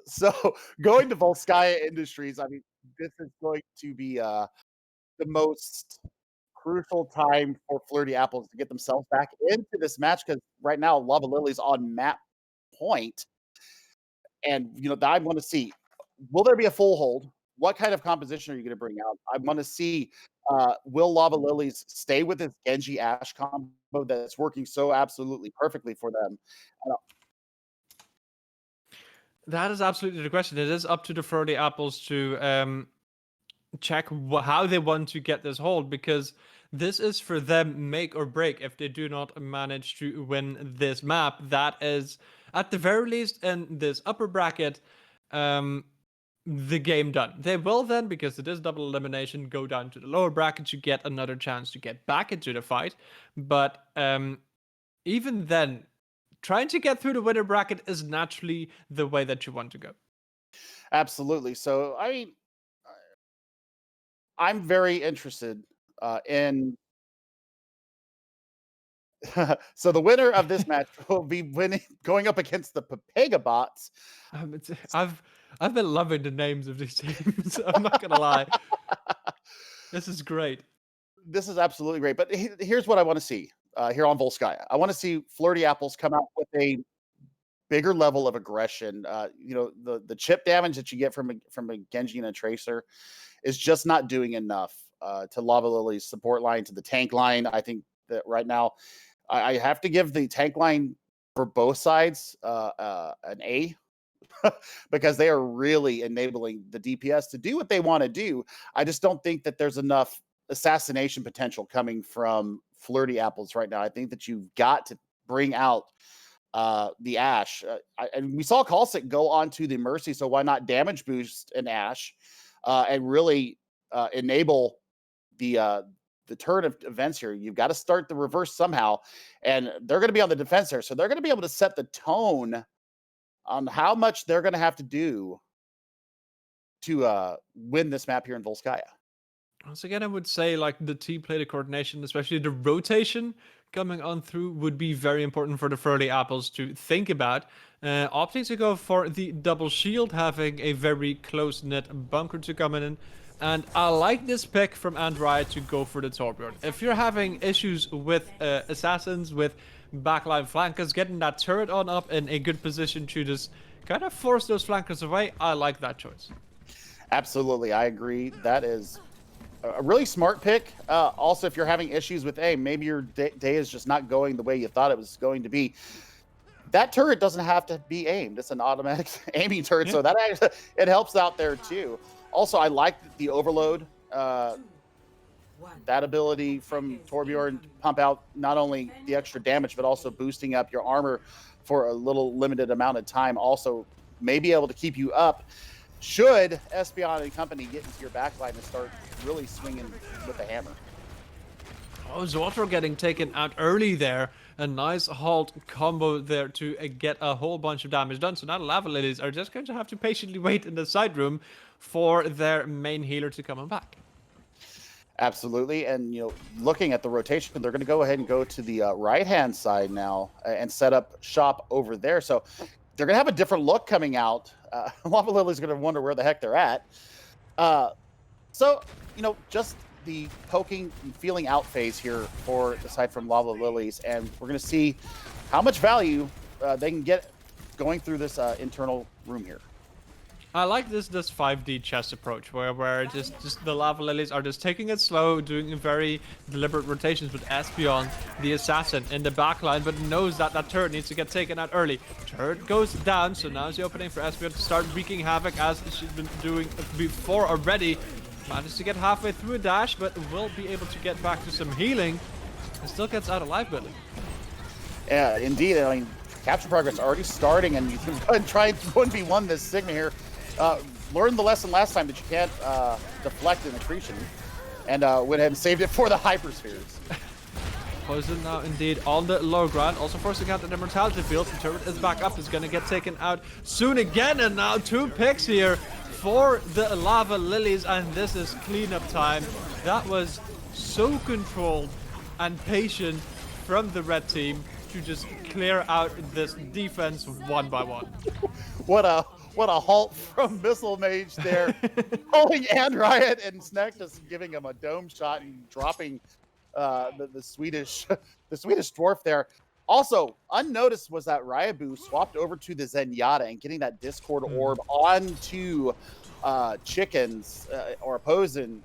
So going to Volskaya Industries, I mean, this is going to be the most crucial time for Flirty Apples to get themselves back into this match because right now Lavalillies on map point, and I want to see, will there be a full hold? What kind of composition are you going to bring out? I want to see, will Lavalillies stay with this Genji Ash combo that's working so absolutely perfectly for them? That is absolutely the question. It is up to the Flirty Apples to check how they want to get this hold, because this is for them make or break. If they do not manage to win this map, that is at the very least in this upper bracket the game done. They will then, because it is double elimination, go down to the lower bracket to get another chance to get back into the fight. But even then, trying to get through the winner bracket is naturally the way that you want to go. Absolutely. So I mean, I'm very interested in. So the winner of this match will be going up against the Papega bots. I've been loving the names of these teams. I'm not gonna lie. This is great. This is absolutely great. But here's what I want to see here on Volskaya. I want to see Flirty Apples come out with a bigger level of aggression. The chip damage that you get from a Genji and a Tracer is just not doing enough to Lavalillies' support line, to the tank line. I think that right now I have to give the tank line for both sides an A. Because they are really enabling the DPS to do what they want to do. I just don't think that there's enough assassination potential coming from Flirty Apples right now. I think that you've got to bring out the Ash. And we saw Kalsic go on to the Mercy, so why not damage boost an Ash and really enable the turn of events here? You've got to start the reverse somehow, and they're going to be on the defense here, so they're going to be able to set the tone on how much they're going to have to do to win this map here in Volskaya. Once again, I would say like the team play, the coordination, especially the rotation coming on through would be very important for the Flirty Apples to think about. Opting to go for the double shield, having a very close-knit bunker to come in. And I like this pick from Andrei to go for the Torbjorn. If you're having issues with assassins, with backline flankers, getting that turret on up in a good position to just kind of force those flankers away, I like that choice. Absolutely, I agree. That is a really smart pick. Also, if you're having issues with, maybe your day is just not going the way you thought it was going to be, that turret doesn't have to be aimed. It's an automatic aiming turret, so that actually, it helps out there too. Also, I like the overload. That ability from Torbjorn to pump out not only the extra damage, but also boosting up your armor for a little limited amount of time. Also, may be able to keep you up should Espeon and company get into your backline and start really swinging with the hammer. Oh, Zotro getting taken out early there. A nice halt combo there to get a whole bunch of damage done. So now the Lavalillies are just going to have to patiently wait in the side room for their main healer to come back. Absolutely, and looking at the rotation, they're going to go ahead and go to the right-hand side now and set up shop over there. So they're going to have a different look coming out. Lavalillies going to wonder where the heck they're at. So just the poking and feeling out phase here for the side from Lavalillies, and we're going to see how much value they can get going through this internal room here. I like this 5D chess approach where just the Lavalillies are just taking it slow, doing very deliberate rotations with Espeon, the assassin, in the backline, but knows that that turret needs to get taken out early. Turret goes down, so now is the opening for Espeon to start wreaking havoc as she's been doing before already. Managed to get halfway through a dash, but will be able to get back to some healing. And still gets out alive, Billy. Yeah, indeed. I mean, capture progress already starting, and you can go ahead and try 1v1 this Sigma here. Learned the lesson last time that you can't deflect an accretion, and went ahead and saved it for the hyperspheres. Poison now indeed on the low ground, also forcing out the immortality field. The turret is back up, is going to get taken out soon again, and now 2 picks here for the Lavalillies, and this is cleanup time. That was so controlled and patient from the red team to just clear out this defense one by one. What a halt from Missile Mage there. Pulling and Riot and Sneck just giving him a dome shot and dropping the Swedish the Swedish dwarf there. Also, unnoticed was that Ryabu swapped over to the Zenyatta and getting that Discord orb onto Chickens or opposing,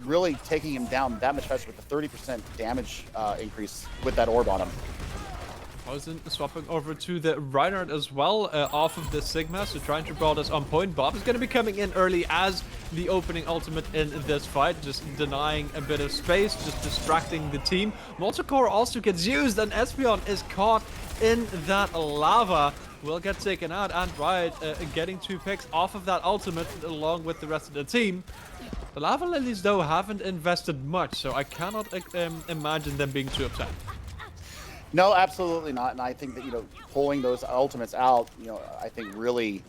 really taking him down that much faster with a 30% damage increase with that orb on him. Posen swapping over to the Reinhardt as well, off of the Sigma, so trying to brawl this on point. Bob is going to be coming in early as the opening ultimate in this fight, just denying a bit of space, just distracting the team. Multicore also gets used, and Espeon is caught in that lava. Will get taken out, and Riot getting 2 picks off of that ultimate along with the rest of the team. The Lavalillies, though, haven't invested much, so I cannot imagine them being too upset. No, absolutely not. And I think that, pulling those ultimates out, I think really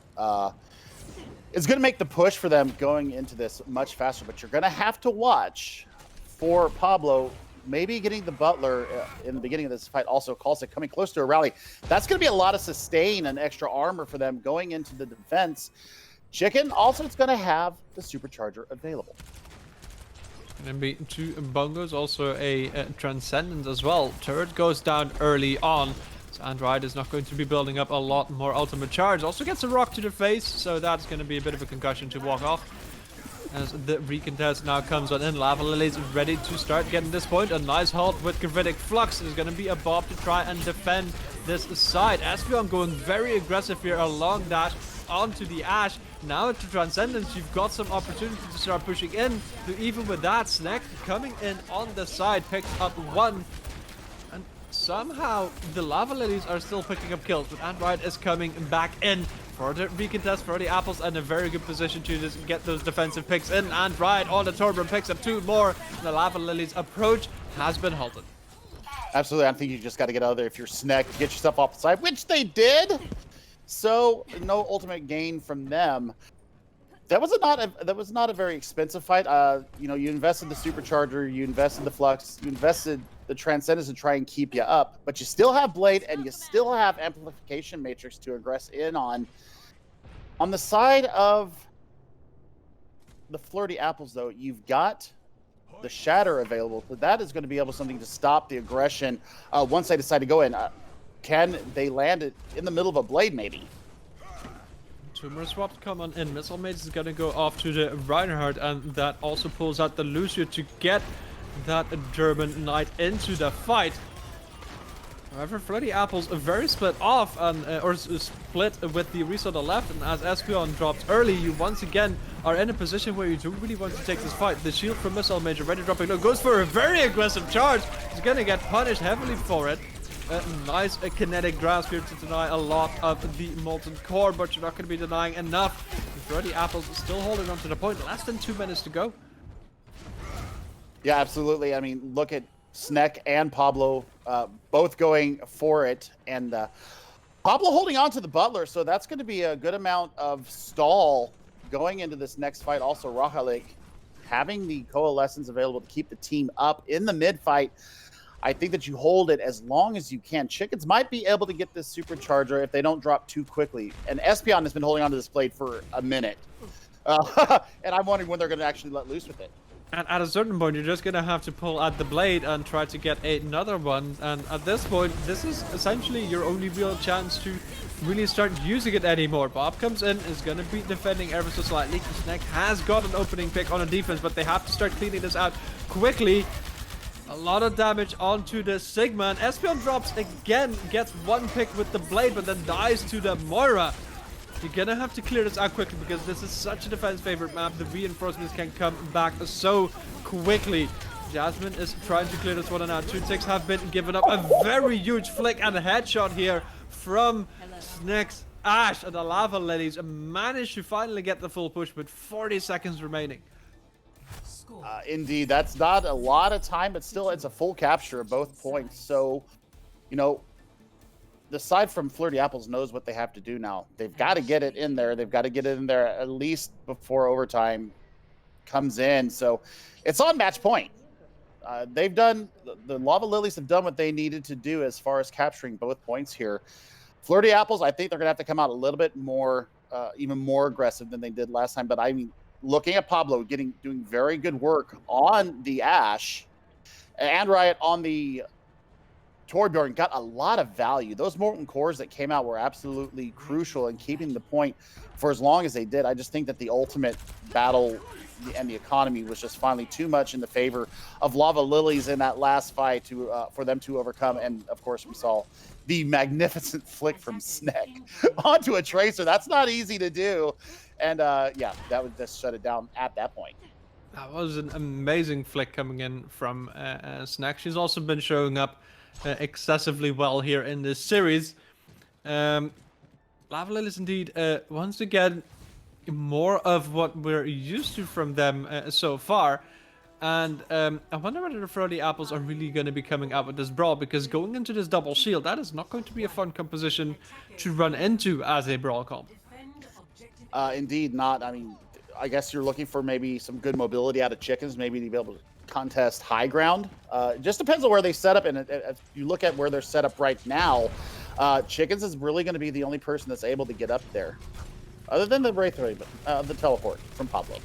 is going to make the push for them going into this much faster. But you're going to have to watch for Pablo maybe getting the Butler in the beginning of this fight. Also, Kalsic coming close to a rally. That's going to be a lot of sustain and extra armor for them going into the defense. Chicken also is going to have the supercharger available. Gonna be 2 bongos, also a transcendent as well. Turret goes down early on, so Android is not going to be building up a lot more ultimate charge. Also gets a rock to the face, so that's going to be a bit of a concussion to walk off. As the recontest now comes on in, Lavalillies ready to start getting this point. A nice halt with Gravitic Flux. There's going to be a Bob to try and defend this side. Espeon going very aggressive here along that onto the Ash. Now to Transcendence, you've got some opportunity to start pushing in. Even with that, Snack coming in on the side, picks up 1. And somehow the Lavalillies are still picking up kills, but Android is coming back in for the recontest for the Apples, and a very good position to just get those defensive picks in. Android on the Torburn picks up 2 more. And the Lavalillies approach has been halted. Absolutely. I think you just got to get out of there if you're Snack, get yourself off the side, which they did. So no ultimate gain from them. That was not a very expensive fight. You invested the supercharger, you invested the flux, you invested the transcendence to try and keep you up, but you still have blade and you still have amplification matrix to aggress in on. On the side of the Flirty Apples, though, you've got the Shatter available, so that is going to be able something to stop the aggression once they decide to go in. Can they land it in the middle of a blade, maybe? 2 more swaps come on in. Missile Mage is going to go off to the Reinhardt, and that also pulls out the Lucio to get that German Knight into the fight. However, Flirty Apples are very split off, and or split with the Reese on the left, and as Espeon drops early, you once again are in a position where you don't really want to take this fight. The shield from Missile Mage already dropping low, goes for a very aggressive charge. He's going to get punished heavily for it. Nice kinetic grasp here to deny a lot of the molten core, but you're not going to be denying enough. Flirty Apples still holding on to the point. Less than 2 minutes to go. Yeah, absolutely. I mean, look at Sneck and Pablo both going for it, and Pablo holding on to the Butler, so that's going to be a good amount of stall going into this next fight. Also, Rahalik having the coalescence available to keep the team up in the mid fight. I think that you hold it as long as you can. Chickens might be able to get this supercharger if they don't drop too quickly. And Espeon has been holding on to this blade for a minute. And I'm wondering when they're going to actually let loose with it. And at a certain point, you're just going to have to pull out the blade and try to get another one. And at this point, this is essentially your only real chance to really start using it anymore. Bob comes in, is going to be defending ever so slightly. Snack has got an opening pick on a defense, but they have to start cleaning this out quickly. A lot of damage onto the Sigma, and Espeon drops again, gets 1 pick with the blade, but then dies to the Moira. You're gonna have to clear this out quickly because this is such a defense favorite map. The reinforcements can come back so quickly. Jasmine is trying to clear this one, and now 2 ticks have been given up. A very huge flick and a headshot here from Snack's Ash, and the Lavalillies managed to finally get the full push with 40 seconds remaining. Indeed, that's not a lot of time, but still it's a full capture of both points. So, the side from Flirty Apples knows what they have to do now. They've got to get it in there. They've got to get it in there at least before overtime comes in. So it's on match point. They've done, the Lavalillies have done what they needed to do as far as capturing both points here. Flirty Apples, I think they're going to have to come out a little bit more, even more aggressive than they did last time. But I mean, looking at Pablo doing very good work on the Ash, and Riot on the Torbjorn got a lot of value. Those molten cores that came out were absolutely crucial in keeping the point for as long as they did. I just think that the ultimate battle and the economy was just finally too much in the favor of Lavalillies in that last fight to for them to overcome. And of course, we saw the magnificent flick from Snek onto a Tracer. That's not easy to do. And yeah, that would just shut it down at that point. That was an amazing flick coming in from Snek. She's also been showing up excessively well here in this series. Lavalillies indeed, once again, more of what we're used to from them so far. And I wonder whether the Flirty Apples are really going to be coming out with this brawl, because going into this double shield, that is not going to be a fun composition to run into as a brawl comp. Indeed not. I mean, I guess you're looking for maybe some good mobility out of Chickens, maybe to be able to contest high ground. It just depends on where they set up, and if you look at where they're set up right now, Chickens is really going to be the only person that's able to get up there, other than the Wraith Raven, the teleport from Pablo.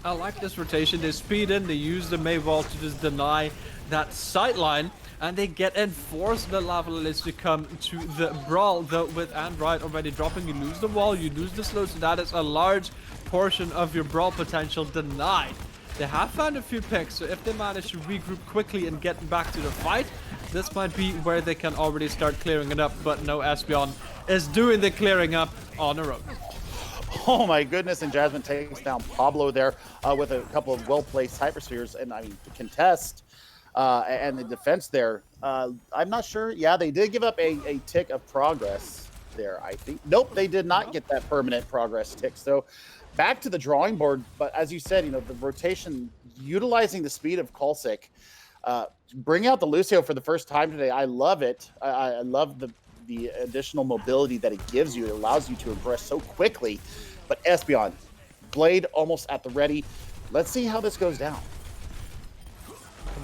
I like this rotation. They speed in, they use the May Wall to just deny that sight line, and they get and force the Lavalillies to come to the brawl. Though with Android already dropping, you lose the wall, you lose the slow, so that is a large portion of your brawl potential denied. They have found a few picks, so if they manage to regroup quickly and get back to the fight, this might be where they can already start clearing it up. But no, Espeon is doing the clearing up on her own. Oh my goodness, and Jasmine takes down Pablo there with a couple of well-placed hyperspheres, and I mean, the contest and the defense there. I'm not sure. Yeah, they did give up a tick of progress there, I think. Nope, they did not get that permanent progress tick. So back to the drawing board. But as you said, you know, the rotation, utilizing the speed of Kulsik, bring out the Lucio for the first time today. I love it. I love the additional mobility that it gives you. It allows you to progress so quickly. But Espeon, Blade almost at the ready. Let's see how this goes down.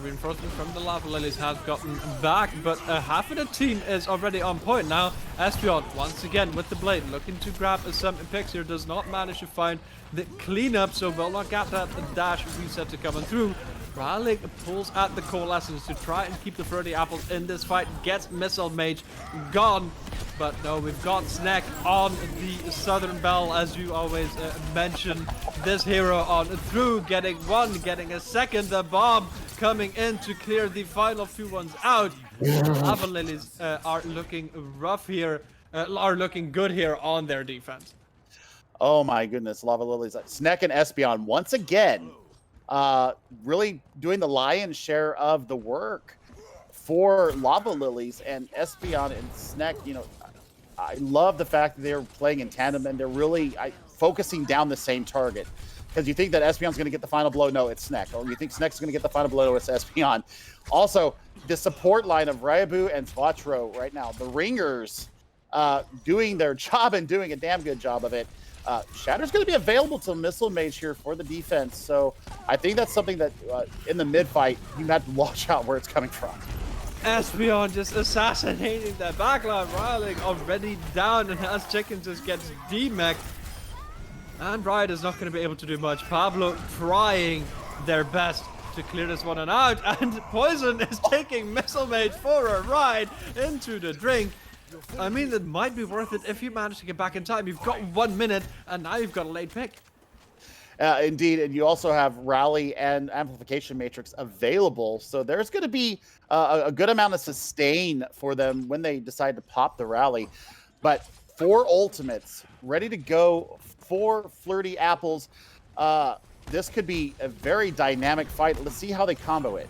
Reinforcement from the Lavalillies has gotten back, but half of the team is already on point now. Espeon, once again with the Blade, looking to grab some picks here, does not manage to find the cleanup, so will not get that dash reset to coming through. Raleigh pulls at the Coalescence to try and keep the Flirty Apples in this fight, gets Missile Mage gone. But no, we've got Snek on the Southern Belle, as you always mention. This hero on through, getting one, getting a second. The bomb coming in to clear the final few ones out. Lavalillies are looking rough here, are looking good here on their defense. Oh my goodness, Lavalillies. Snek and Espeon once again really doing the lion's share of the work for Lavalillies, and Espeon and Snek, you know, I love the fact that they're playing in tandem and they're really focusing down the same target. Because you think that Espeon's going to get the final blow, no, it's Snek. Or you think Snek's going to get the final blow, no, it's Espeon. Also, the support line of Ryabu and Svatro right now, the ringers doing their job and doing a damn good job of it. Shatter's going to be available to Missile Mage here for the defense, so I think that's something that in the mid-fight, you have to watch out where it's coming from. Espeon just assassinating that backline. Riley already down, and as Chicken just gets D-mech. And Riot is not going to be able to do much. Pablo trying their best to clear this one out, and Poison is taking Missile Mage for a ride into the drink. I mean, it might be worth it if you manage to get back in time. You've got 1 minute, and now you've got a late pick. Indeed, and you also have Rally and Amplification Matrix available, so there's going to be a good amount of sustain for them when they decide to pop the Rally. But 4 ultimates ready to go for Flirty Apples. This could be a very dynamic fight. Let's see how they combo it.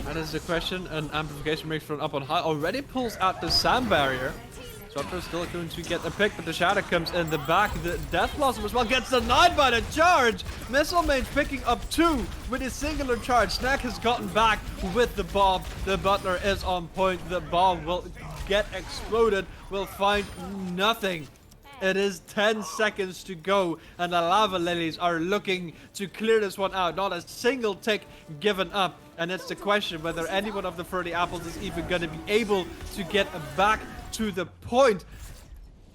That is the question, and Amplification Matrix from up on high already pulls out the Sand Barrier. Swapper's still going to get a pick, but the Shadow comes in the back. The Death Blossom as well gets denied by the charge. Missile Mage picking up 2 with a singular charge. Snek has gotten back with the bomb. The Butler is on point. The bomb will get exploded will find nothing. It is 10 seconds to go, and the Lavalillies are looking to clear this one out. Not a single tick given up, and it's the question whether any one of the Flirty Apples is even going to be able to get back to the point.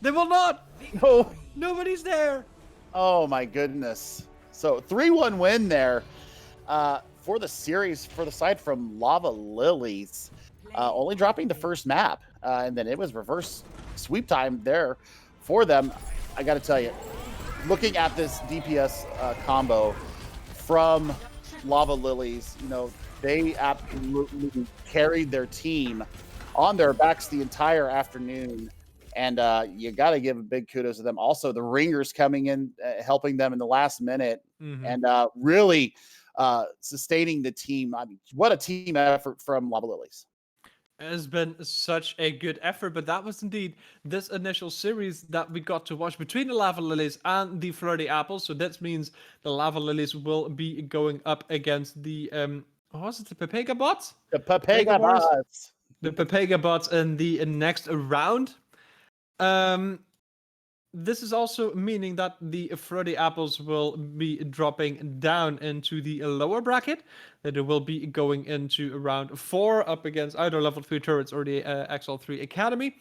They will not. No. Nobody's there. Oh my goodness. So 3-1 win there for the series for the side from Lavalillies. Only dropping the first map, and then it was reverse sweep time there for them. I got to tell you, looking at this DPS combo from Lavalillies, you know, they absolutely carried their team on their backs the entire afternoon. And you got to give a big kudos to them. Also, the ringers coming in, helping them in the last minute, and really sustaining the team. I mean, what a team effort from Lavalillies. It has been such a good effort, but that was indeed this initial series that we got to watch between the Lavalillies and the Flirty Apples. So that means the Lavalillies will be going up against the what was it, the Pepega bots? The Pepega bots. The Pepega bots in the next round. This is also meaning that the Flirty Apples will be dropping down into the lower bracket. That it will be going into round 4 up against either level 3 turrets or the XL3 Academy.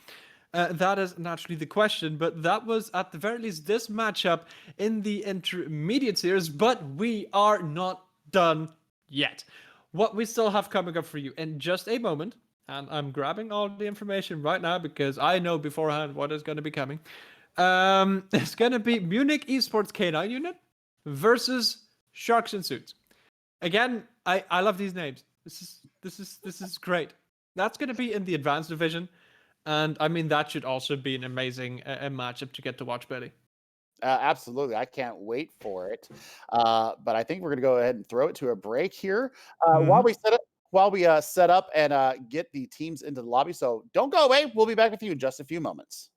That is naturally the question, but that was at the very least this matchup in the intermediate series, but we are not done yet. What we still have coming up for you in just a moment, and I'm grabbing all the information right now because I know beforehand what is going to be coming. It's going to be Munich Esports K9 unit versus Sharks in Suits. Again, I love these names. This is great. That's going to be in the advanced division, and I mean that should also be an amazing matchup to get to watch, Billy. Absolutely. I can't wait for it. But I think we're going to go ahead and throw it to a break here while we set up and get the teams into the lobby. So don't go away. We'll be back with you in just a few moments.